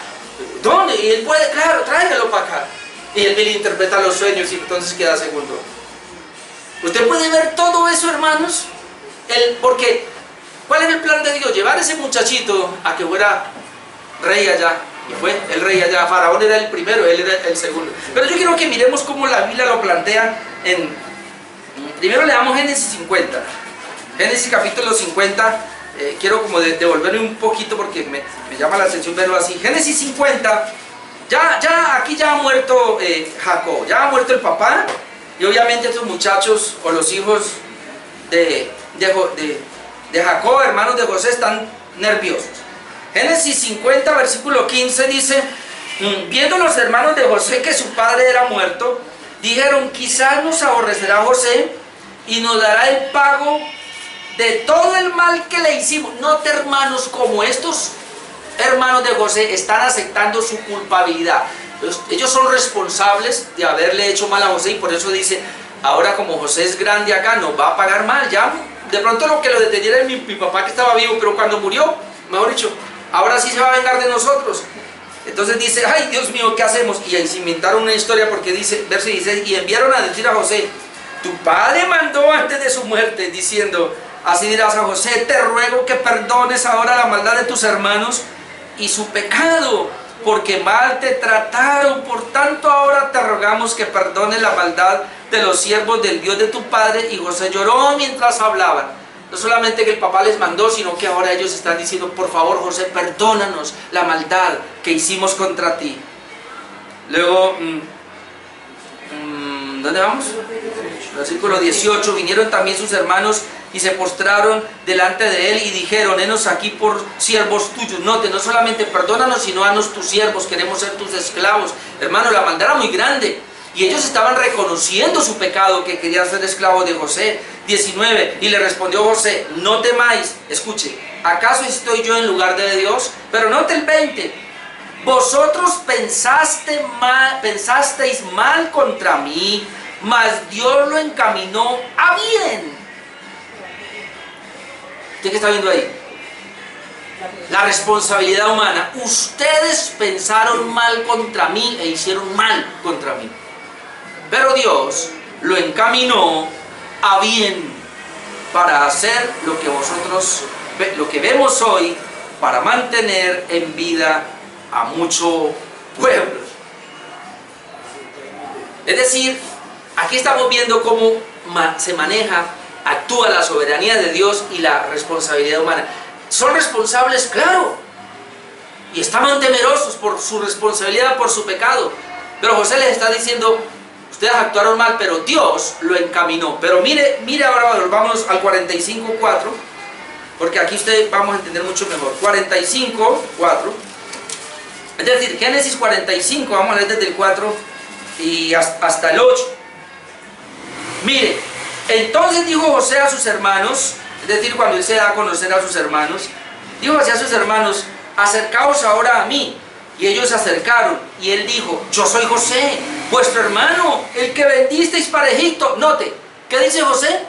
¿Dónde? Y él puede, claro, tráigalo para acá. Y él le interpreta los sueños y entonces queda segundo. Usted puede ver todo eso, hermanos, porque ¿cuál era el plan de Dios? Llevar a ese muchachito a que fuera rey allá. Y fue el rey allá. Faraón era el primero, él era el segundo. Pero yo quiero que miremos cómo la Biblia lo plantea. Primero leamos Génesis 50. Génesis capítulo 50. Quiero como devolverme un poquito porque me llama la atención verlo así. Génesis 50. Aquí ya ha muerto Jacob, ya ha muerto el papá, y obviamente estos muchachos o los hijos de Jacob, hermanos de José, están nerviosos. Génesis 50, versículo 15 dice, viendo los hermanos de José que su padre era muerto, dijeron, quizás nos aborrecerá José y nos dará el pago de todo el mal que le hicimos. Note, hermanos, como estos hermanos de José están aceptando su culpabilidad. Ellos son responsables de haberle hecho mal a José y por eso dice, ahora como José es grande acá, nos va a pagar mal. Ya de pronto lo que lo deteniera es mi papá que estaba vivo, pero cuando murió, mejor dicho, ahora sí se va a vengar de nosotros. Entonces dice, ay Dios mío, ¿qué hacemos? Y ahí se inventaron una historia porque dice, verso 16, y enviaron a decir a José, tu padre mandó antes de su muerte, diciendo, así dirás a José, te ruego que perdones ahora la maldad de tus hermanos y su pecado, porque mal te trataron, por tanto ahora te rogamos que perdones la maldad de los siervos del Dios de tu padre. Y José lloró mientras hablaban. No solamente que el papá les mandó, sino que ahora ellos están diciendo, por favor José, perdónanos la maldad que hicimos contra ti. Luego, ¿dónde vamos? Versículo 18, vinieron también sus hermanos y se postraron delante de él y dijeron, henos aquí por siervos tuyos. Note, no solamente perdónanos, sino haznos tus siervos, queremos ser tus esclavos. Hermano, la maldad era muy grande y ellos estaban reconociendo su pecado, que querían ser esclavos de José. 19, y le respondió José, no temáis, escuche, ¿acaso estoy yo en lugar de Dios? Pero note el 20, vosotros pensasteis mal contra mí, mas Dios lo encaminó a bien. ¿Usted qué está viendo ahí? La responsabilidad humana. Ustedes pensaron mal contra mí e hicieron mal contra mí, pero Dios lo encaminó a bien para hacer lo que vemos hoy, para mantener en vida a mucho pueblo. Es decir, aquí estamos viendo cómo se maneja, actúa la soberanía de Dios y la responsabilidad humana. ¿Son responsables? Claro. Y estaban temerosos por su responsabilidad, por su pecado. Pero José les está diciendo, ustedes actuaron mal, pero Dios lo encaminó. Pero mire ahora, vamos al 45:4, porque aquí vamos a entender mucho mejor. 45:4. Es decir, Génesis 45, vamos a leer desde el 4 y hasta el 8. Mire, entonces dijo José a sus hermanos, es decir, cuando él se da a conocer a sus hermanos, dijo así a sus hermanos, acercaos ahora a mí. Y ellos se acercaron, y él dijo, yo soy José, vuestro hermano, el que vendisteis para Egipto. Note, ¿qué dice José?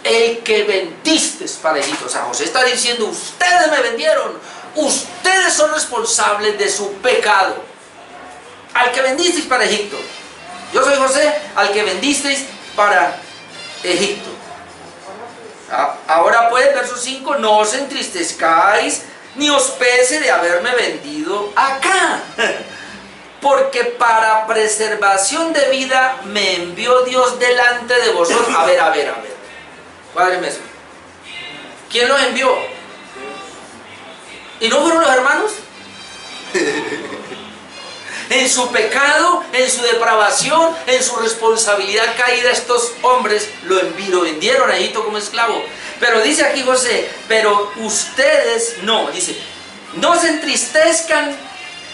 El que vendisteis para Egipto. O sea, José está diciendo, ustedes me vendieron, ustedes son responsables de su pecado. Al que vendisteis para Egipto. Yo soy José, al que vendisteis para Egipto. Ahora pues, verso 5, no os entristezcáis, ni os pese de haberme vendido acá, porque para preservación de vida me envió Dios delante de vosotros. A ver, cuádreme eso. ¿Quién los envió? ¿Y no fueron los hermanos? En su pecado, en su depravación, en su responsabilidad caída, estos hombres lo vendieron a Egipto como esclavo. Pero dice aquí José, pero ustedes no, dice, no se entristezcan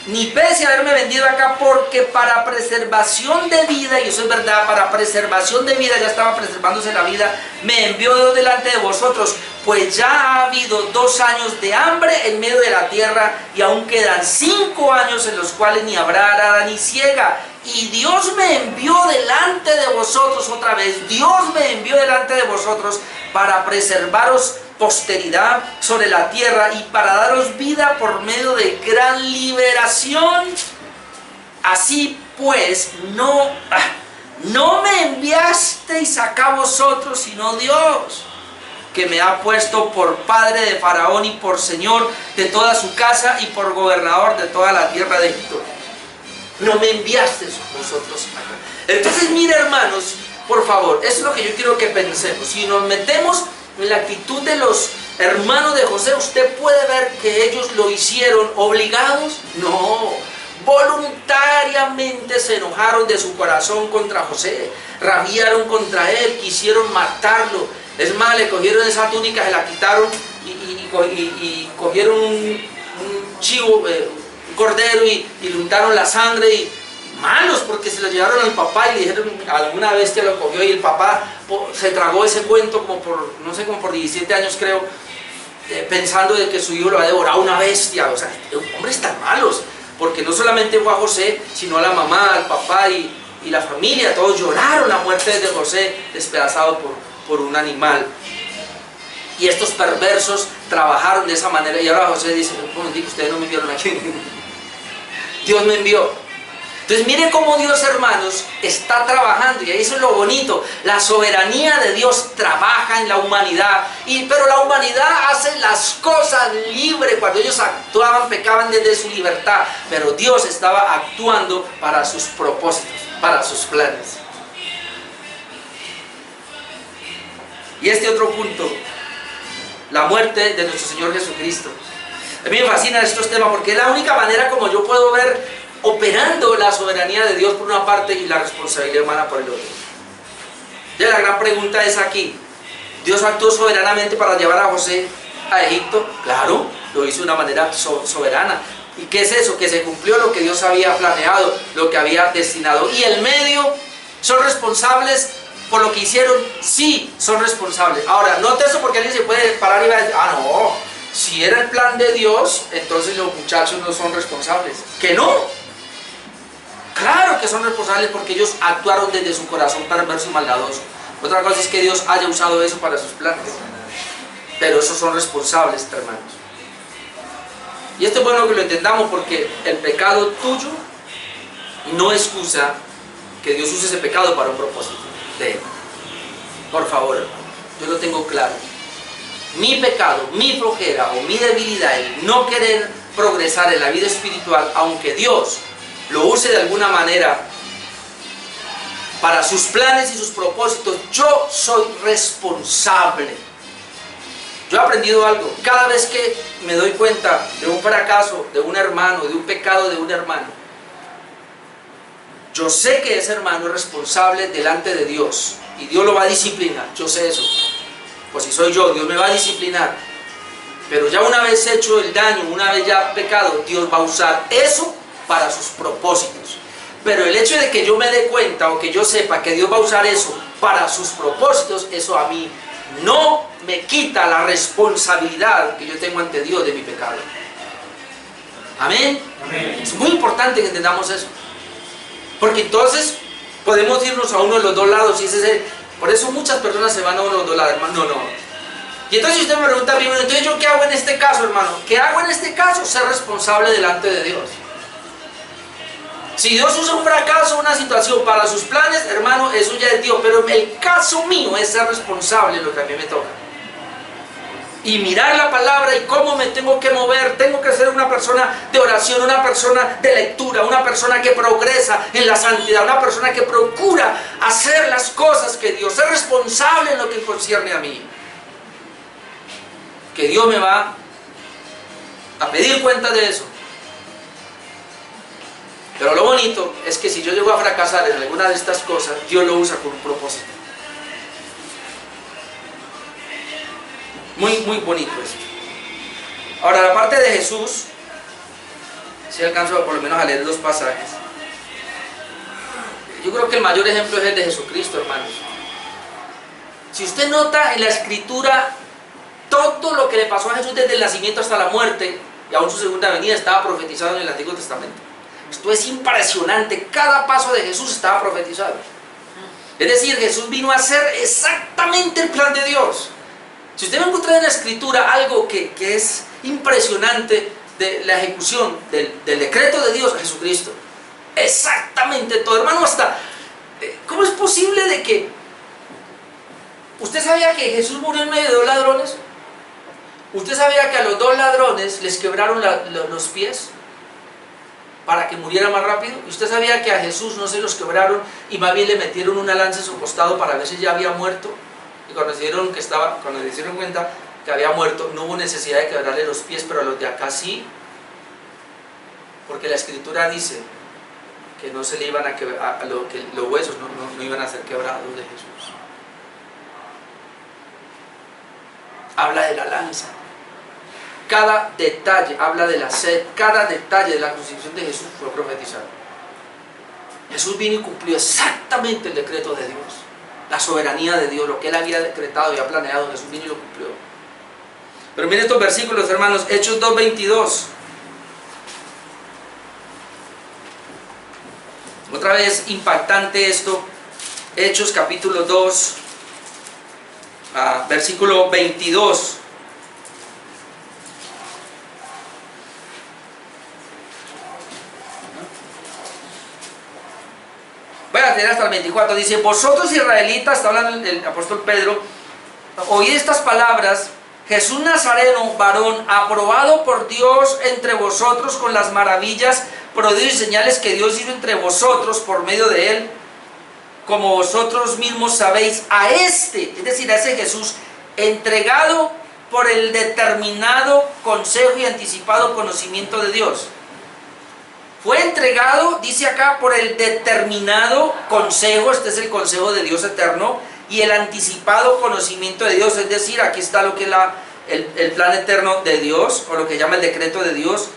ni pese a haberme vendido acá, porque para preservación de vida, y eso es verdad, para preservación de vida, ya estaba preservándose la vida, me envió Dios delante de vosotros, pues ya ha habido 2 años de hambre en medio de la tierra, y aún quedan 5 años en los cuales ni habrá arada ni siega. Y Dios me envió delante de vosotros otra vez, Dios me envió delante de vosotros para preservaros posteridad sobre la tierra y para daros vida por medio de gran liberación. Así pues, no me enviasteis acá vosotros, sino Dios, que me ha puesto por padre de Faraón y por señor de toda su casa y por gobernador de toda la tierra de Egipto. No me enviasteis vosotros acá. Entonces, mire, hermanos, por favor, eso es lo que yo quiero que pensemos. Si nos metemos en la actitud de los hermanos de José, usted puede ver que ellos lo hicieron obligados. No, voluntariamente se enojaron de su corazón contra José, rabiaron contra él, quisieron matarlo. Es más, le cogieron esa túnica, se la quitaron y cogieron un chivo, un cordero y le untaron la sangre y malos, porque se lo llevaron al papá y le dijeron, alguna bestia lo cogió y el papá se tragó ese cuento como por, no sé, como por 17 años creo, pensando de que su hijo lo ha devorado una bestia. O sea, hombres tan malos, porque no solamente fue a José, sino a la mamá, al papá y la familia, todos lloraron la muerte de José, despedazado por un animal. Y estos perversos trabajaron de esa manera, y ahora José dice, un momentico, ustedes no me enviaron aquí, Dios me envió. Entonces miren cómo Dios, hermanos, está trabajando, y eso es lo bonito. La soberanía de Dios trabaja en la humanidad, pero la humanidad hace las cosas libre. Cuando ellos actuaban, pecaban desde su libertad, pero Dios estaba actuando para sus propósitos, para sus planes. Y este otro punto, la muerte de nuestro Señor Jesucristo. A mí me fascinan estos temas porque es la única manera como yo puedo ver operando la soberanía de Dios por una parte y la responsabilidad humana por el otro. Ya la gran pregunta es aquí: ¿Dios actuó soberanamente para llevar a José a Egipto? Claro, lo hizo de una manera soberana. ¿Y qué es eso? Que se cumplió lo que Dios había planeado, lo que había destinado. ¿Y el medio? ¿Son responsables por lo que hicieron? Sí, son responsables. Ahora, note eso, porque alguien se puede parar y va a decir, no, si era el plan de Dios, entonces los muchachos no son responsables. ¡Que no! Claro que son responsables, porque ellos actuaron desde su corazón perverso y maldadoso. Otra cosa es que Dios haya usado eso para sus planes, pero esos son responsables, hermanos. Y esto es bueno que lo entendamos, porque el pecado tuyo no excusa que Dios use ese pecado para un propósito de Él. Por favor, hermano, yo lo tengo claro. Mi pecado, mi flojera o mi debilidad, el no querer progresar en la vida espiritual, aunque Dios lo use de alguna manera para sus planes y sus propósitos, yo soy responsable. Yo he aprendido algo. Cada vez que me doy cuenta de un fracaso de un hermano, de un pecado de un hermano, yo sé que ese hermano es responsable delante de Dios y Dios lo va a disciplinar. Yo sé eso. Pues si soy yo, Dios me va a disciplinar. Pero ya una vez hecho el daño, una vez ya pecado, Dios va a usar eso para sus propósitos. Pero el hecho de que yo me dé cuenta o que yo sepa que Dios va a usar eso para sus propósitos, eso a mí no me quita la responsabilidad que yo tengo ante Dios de mi pecado. Amén. Amén. Es muy importante que entendamos eso, porque entonces podemos irnos a uno de los dos lados, y por eso muchas personas se van a uno de los dos lados, hermano. No. Y entonces usted me pregunta a mí, entonces ¿yo qué hago en este caso, hermano? ¿Qué hago en este caso? Ser responsable delante de Dios. Si Dios usa un fracaso, una situación para sus planes, hermano, eso ya es Dios. Pero el caso mío es ser responsable de lo que a mí me toca. Y mirar la palabra y cómo me tengo que mover. Tengo que ser una persona de oración, una persona de lectura, una persona que progresa en la santidad, una persona que procura hacer las cosas que Dios, ser responsable en lo que concierne a mí. Que Dios me va a pedir cuenta de eso. Pero lo bonito es que si yo llego a fracasar en alguna de estas cosas, Dios lo usa con un propósito. Muy, muy bonito esto. Ahora, la parte de Jesús, si alcanzo por lo menos a leer dos pasajes. Yo creo que el mayor ejemplo es el de Jesucristo, hermanos. Si usted nota en la Escritura, todo lo que le pasó a Jesús desde el nacimiento hasta la muerte, y aún su segunda venida, estaba profetizado en el Antiguo Testamento. Esto es impresionante, cada paso de Jesús estaba profetizado. Es decir, Jesús vino a hacer exactamente el plan de Dios. Si usted va a encontrar en la Escritura algo que es impresionante de la ejecución del decreto de Dios a Jesucristo, exactamente todo, hermano. Hasta, ¿cómo es posible de que usted sabía que Jesús murió en medio de dos ladrones? ¿Usted sabía que a los dos ladrones les quebraron los pies para que muriera más rápido? ¿Y usted sabía que a Jesús no se los quebraron y más bien le metieron una lanza en su costado para ver si ya había muerto? Y cuando se dieron cuenta que había muerto, no hubo necesidad de quebrarle los pies, pero a los de acá sí, porque la Escritura dice que no se le iban a quebrar, que los huesos no iban a ser quebrados de Jesús. habla de la lanza. Cada detalle habla de la sed, cada detalle de la crucifixión de Jesús fue profetizado. Jesús vino y cumplió exactamente el decreto de Dios, la soberanía de Dios, lo que Él había decretado y ha planeado. Jesús vino y lo cumplió. Pero miren estos versículos, hermanos, Hechos 2:22. Otra vez impactante esto. Hechos capítulo 2, versículo 22. Voy a leer hasta el 24. Dice: vosotros israelitas, está hablando el apóstol Pedro, oíd estas palabras. Jesús Nazareno, varón, aprobado por Dios entre vosotros con las maravillas, prodigios y señales que Dios hizo entre vosotros por medio de él, como vosotros mismos sabéis, a este, es decir, a ese Jesús, entregado por el determinado consejo y anticipado conocimiento de Dios. Fue entregado, dice acá, por el determinado consejo, este es el consejo de Dios eterno, y el anticipado conocimiento de Dios, es decir, aquí está lo que es el plan eterno de Dios, o lo que llama el decreto de Dios.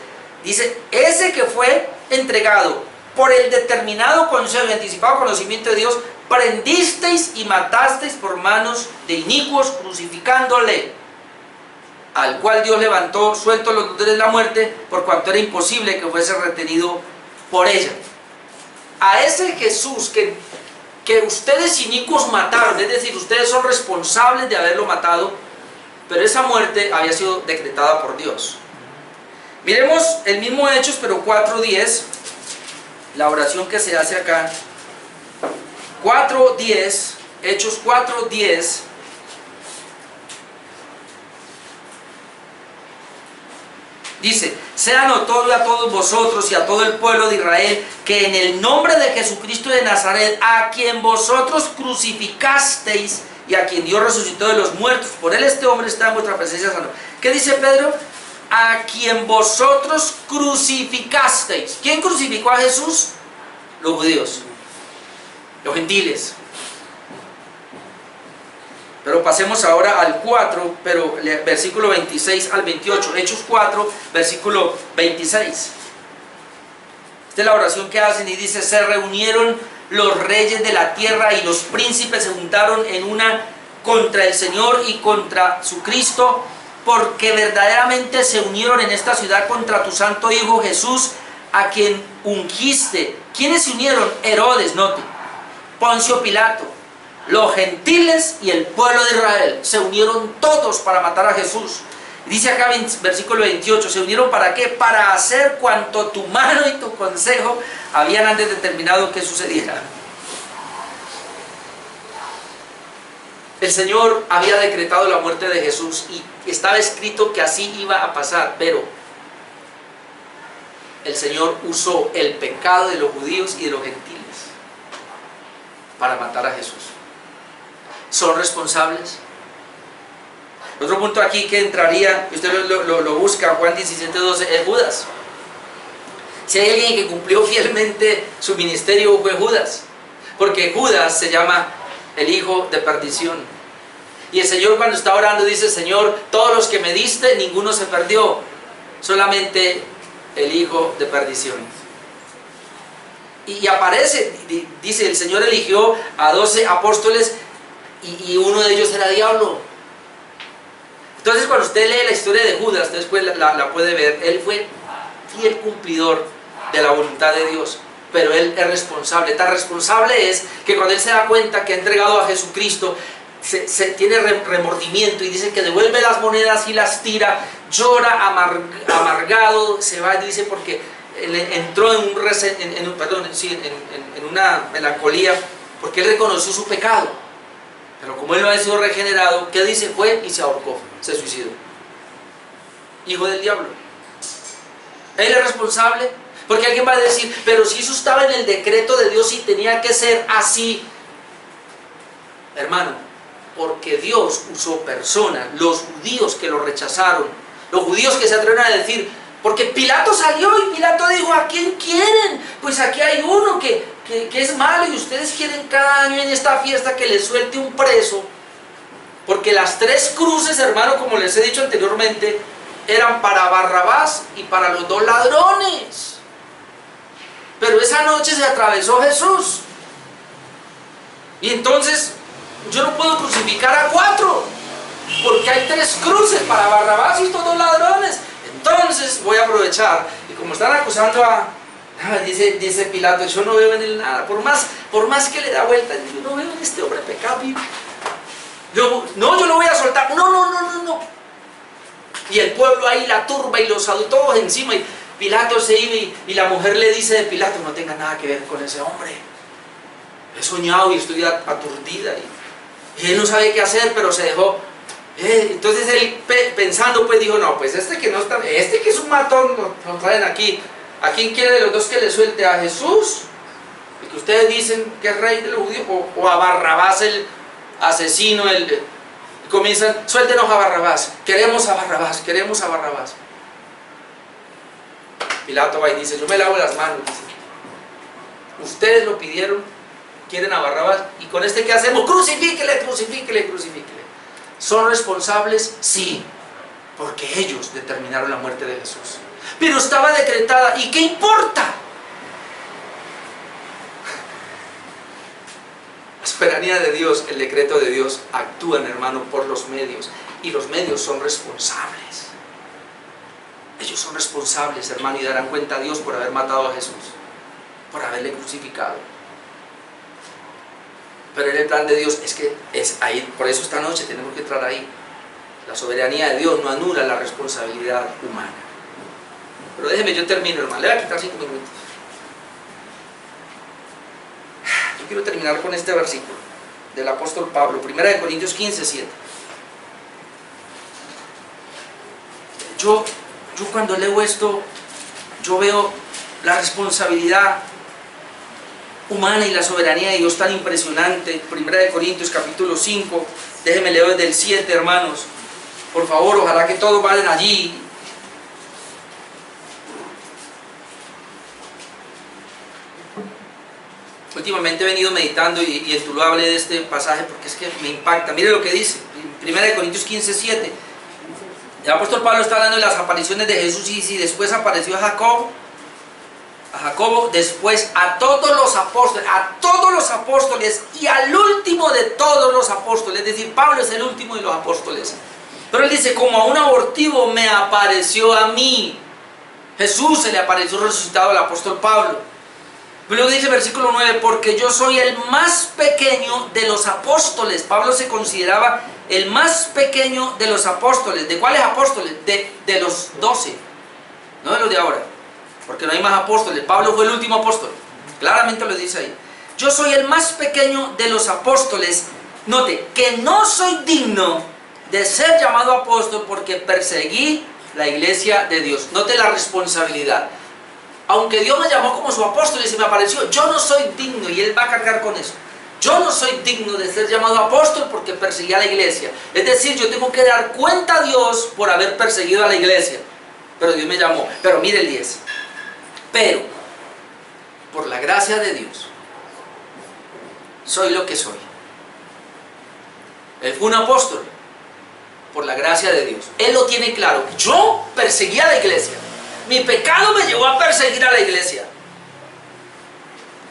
Dice, ese que fue entregado por el determinado consejo y anticipado conocimiento de Dios, prendisteis y matasteis por manos de inicuos, crucificándole, al cual Dios levantó suelto los dolores de la muerte, por cuanto era imposible que fuese retenido por ella. A ese Jesús que ustedes inicuos mataron, es decir, ustedes son responsables de haberlo matado, pero esa muerte había sido decretada por Dios. Miremos el mismo Hechos, pero 4:10, la oración que se hace acá. 4:10, Hechos 4:10. Dice: sea notorio a todos vosotros y a todo el pueblo de Israel que en el nombre de Jesucristo de Nazaret, a quien vosotros crucificasteis y a quien Dios resucitó de los muertos, por él este hombre está en vuestra presencia sano. ¿Qué dice Pedro? A quien vosotros crucificasteis. ¿Quién crucificó a Jesús? Los judíos, los gentiles. Pero pasemos ahora al 4, pero versículo 26 al 28. Hechos 4, versículo 26. Esta es la oración que hacen y dice: se reunieron los reyes de la tierra y los príncipes se juntaron en una contra el Señor y contra su Cristo, porque verdaderamente se unieron en esta ciudad contra tu santo Hijo Jesús, a quien ungiste. ¿Quiénes se unieron? Herodes, note, Poncio Pilato, los gentiles y el pueblo de Israel. Se unieron todos para matar a Jesús. Dice acá versículo 28, ¿se unieron para qué? Para hacer cuanto tu mano y tu consejo habían antes determinado que sucediera. El Señor había decretado la muerte de Jesús y estaba escrito que así iba a pasar, pero el Señor usó el pecado de los judíos y de los gentiles para matar a Jesús. ¿Son responsables? Otro punto aquí que entraría, usted lo busca, Juan 17:12, es Judas. Si hay alguien que cumplió fielmente su ministerio, fue Judas, porque Judas se llama el hijo de perdición. Y el Señor, cuando está orando, dice: Señor, todos los que me diste, ninguno se perdió, solamente el hijo de perdición. Y aparece, dice, el Señor eligió a 12 apóstoles y uno de ellos era diablo. Entonces, cuando usted lee la historia de Judas, después la puede ver. Él fue fiel cumplidor de la voluntad de Dios, pero él es responsable. Tan responsable es que cuando él se da cuenta que ha entregado a Jesucristo, se tiene remordimiento y dice que devuelve las monedas y las tira, llora amargado, se va y dice, porque entró en una melancolía, porque él reconoció su pecado. Pero como él no había sido regenerado, ¿qué dice? Fue y se ahorcó, se suicidó. Hijo del diablo. Él es responsable, porque alguien va a decir: pero si eso estaba en el decreto de Dios y tenía que ser así. Hermano, porque Dios usó personas, los judíos que lo rechazaron, los judíos que se atrevieron a decir, porque Pilato salió y Pilato dijo: ¿a quién quieren? Pues aquí hay uno que es malo y ustedes quieren cada año en esta fiesta que le suelte un preso. Porque las 3 cruces, hermano, como les he dicho anteriormente, eran para Barrabás y para los 2 ladrones. Pero esa noche se atravesó Jesús. Y entonces yo no puedo crucificar a 4, porque hay 3 cruces para Barrabás y estos 2 ladrones. Entonces voy a aprovechar, y como están acusando dice Pilato, yo no veo en él nada, por más que le da vuelta, yo no veo en este hombre pecado. Yo lo voy a soltar, no. Y el pueblo ahí, la turba y los adultos encima, y Pilato se iba y la mujer le dice de Pilato, no tenga nada que ver con ese hombre. He soñado y estoy aturdida. Y él no sabe qué hacer, pero se dejó. Entonces él pensando, pues dijo, no, pues este que es un matón, lo traen aquí. ¿A quién quiere de los 2 que le suelte? ¿A Jesús, el que ustedes dicen que es rey de los judíos? ¿O a Barrabás, el asesino? Comienzan, suéltenos a Barrabás, queremos a Barrabás. Pilato va y dice, yo me lavo las manos, dice. Ustedes lo pidieron, quieren a Barrabás, y con este ¿qué hacemos? Crucifíquele. ¿Son responsables? Sí, porque ellos determinaron la muerte de Jesús. Pero estaba decretada, ¿y qué importa? La soberanía de Dios, el decreto de Dios, actúan, hermano, por los medios, y los medios son responsables. Ellos son responsables, hermano, y darán cuenta a Dios por haber matado a Jesús, por haberle crucificado. Pero en el plan de Dios es ahí, por eso esta noche tenemos que entrar ahí. La soberanía de Dios no anula la responsabilidad humana. Pero déjeme, yo termino, hermano, le voy a quitar 5 minutos. Yo quiero terminar con este versículo del apóstol Pablo, 1 Corintios 15, 7. Yo cuando leo esto, yo veo la responsabilidad humana y la soberanía de Dios tan impresionante. 1 Corintios capítulo 5, déjenme leer desde el 7, hermanos. Por favor, ojalá que todos vayan allí. Últimamente he venido meditando y en Tuluá hablé de este pasaje porque es que me impacta. Mire lo que dice, 1 Corintios 15, 7. El apóstol Pablo está hablando de las apariciones de Jesús y dice, después apareció a Jacobo, después a todos los apóstoles y al último de todos los apóstoles. Es decir, Pablo es el último de los apóstoles. Pero él dice, como a un abortivo me apareció a mí. Jesús se le apareció resucitado al apóstol Pablo. Luego dice versículo 9, porque yo soy el más pequeño de los apóstoles. Pablo se consideraba el más pequeño de los apóstoles. ¿De cuáles apóstoles? De los 12, no de los de ahora, porque no hay más apóstoles. Pablo fue el último apóstol, claramente lo dice ahí. Yo soy el más pequeño de los apóstoles. Note, que no soy digno de ser llamado apóstol porque perseguí la iglesia de Dios. Note la responsabilidad. Aunque Dios me llamó como su apóstol y se me apareció, yo no soy digno, y Él va a cargar con eso. Yo no soy digno de ser llamado apóstol porque perseguí a la iglesia. Es decir, yo tengo que dar cuenta a Dios por haber perseguido a la iglesia. Pero Dios me llamó. Pero mire el 10. Pero, por la gracia de Dios, soy lo que soy. Él fue un apóstol por la gracia de Dios. Él lo tiene claro. Yo perseguí a la iglesia. Mi pecado me llevó a perseguir a la iglesia.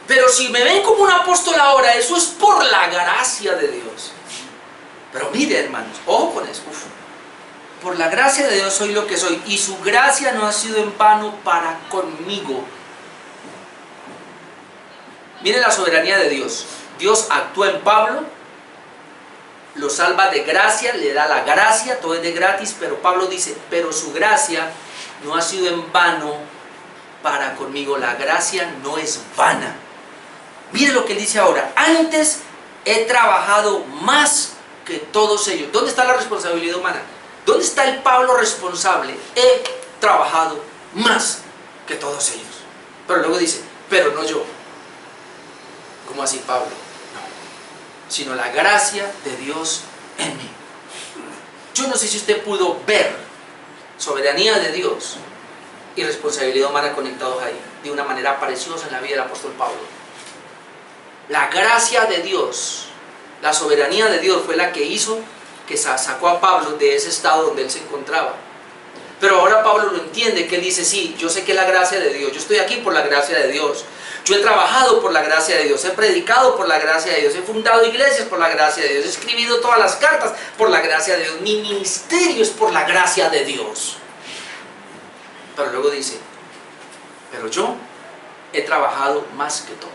Pero si me ven como un apóstol ahora, eso es por la gracia de Dios. Pero mire, hermanos, ojo con eso. Por la gracia de Dios soy lo que soy, y su gracia no ha sido en vano para conmigo. Mire la soberanía de Dios. Dios actúa en Pablo, lo salva de gracia, le da la gracia, todo es de gratis, pero Pablo dice, pero su gracia no ha sido en vano para conmigo. La gracia no es vana. Mire lo que él dice ahora. Antes he trabajado más que todos ellos. ¿Dónde está la responsabilidad humana? ¿Dónde está el Pablo responsable? He trabajado más que todos ellos. Pero luego dice, pero no yo. ¿Cómo así, Pablo? No. Sino la gracia de Dios en mí. Yo no sé si usted pudo ver soberanía de Dios y responsabilidad humana conectados ahí de una manera preciosa en la vida del apóstol Pablo. La gracia de Dios, la soberanía de Dios fue la que hizo que sacó a Pablo de ese estado donde él se encontraba. Pero ahora Pablo lo entiende, que él dice, sí, yo sé que es la gracia de Dios, yo estoy aquí por la gracia de Dios, yo he trabajado por la gracia de Dios, he predicado por la gracia de Dios, he fundado iglesias por la gracia de Dios, he escrito todas las cartas por la gracia de Dios, mi ministerio es por la gracia de Dios. Pero luego dice, pero yo he trabajado más que todos.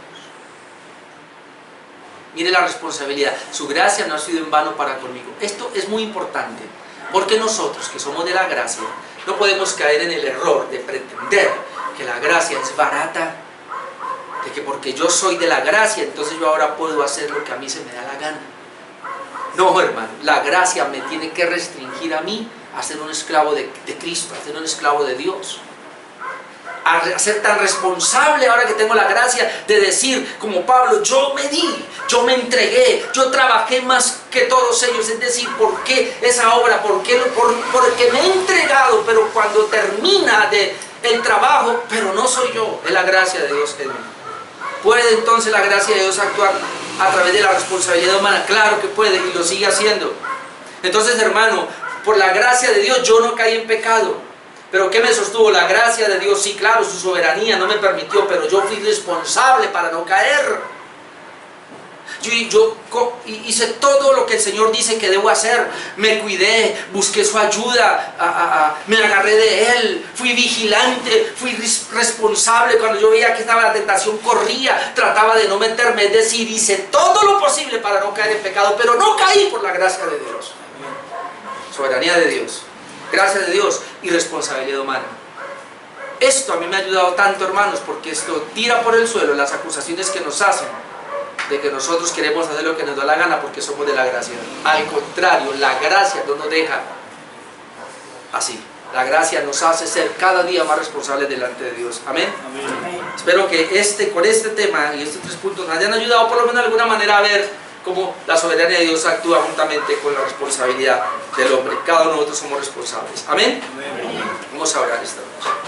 Mire la responsabilidad, su gracia no ha sido en vano para conmigo. Esto es muy importante, porque nosotros que somos de la gracia, no podemos caer en el error de pretender que la gracia es barata, de que porque yo soy de la gracia, entonces yo ahora puedo hacer lo que a mí se me da la gana. No, hermano, la gracia me tiene que restringir a mí a ser un esclavo de Cristo, a ser un esclavo de Dios. A ser tan responsable ahora que tengo la gracia de decir, como Pablo, yo me di, yo me entregué, yo trabajé más que todos ellos. Es decir, ¿por qué esa obra? Porque me he entregado, pero cuando termina el trabajo, pero no soy yo, es la gracia de Dios en mí. ¿Puede entonces la gracia de Dios actuar a través de la responsabilidad humana? Claro que puede, y lo sigue haciendo. Entonces, hermano, por la gracia de Dios yo no caí en pecado. ¿Pero qué me sostuvo? La gracia de Dios, sí, claro, su soberanía no me permitió, pero yo fui responsable para no caer. Yo hice todo lo que el Señor dice que debo hacer. Me cuidé, busqué su ayuda, me agarré de Él, fui vigilante, fui responsable. Cuando yo veía que estaba la tentación, corría, trataba de no meterme. Es decir, hice todo lo posible para no caer en pecado, pero no caí por la gracia de Dios. Soberanía de Dios, gracia de Dios y responsabilidad humana. Esto a mí me ha ayudado tanto, hermanos, porque esto tira por el suelo las acusaciones que nos hacen de que nosotros queremos hacer lo que nos da la gana porque somos de la gracia. Al contrario, la gracia no nos deja así. La gracia nos hace ser cada día más responsables delante de Dios. Amén. Amén. Espero que con este tema y estos 3 puntos nos hayan ayudado por lo menos de alguna manera a ver cómo la soberanía de Dios actúa juntamente con la responsabilidad del hombre. Cada uno de nosotros somos responsables. Amén. Amén. Vamos a orar esta noche.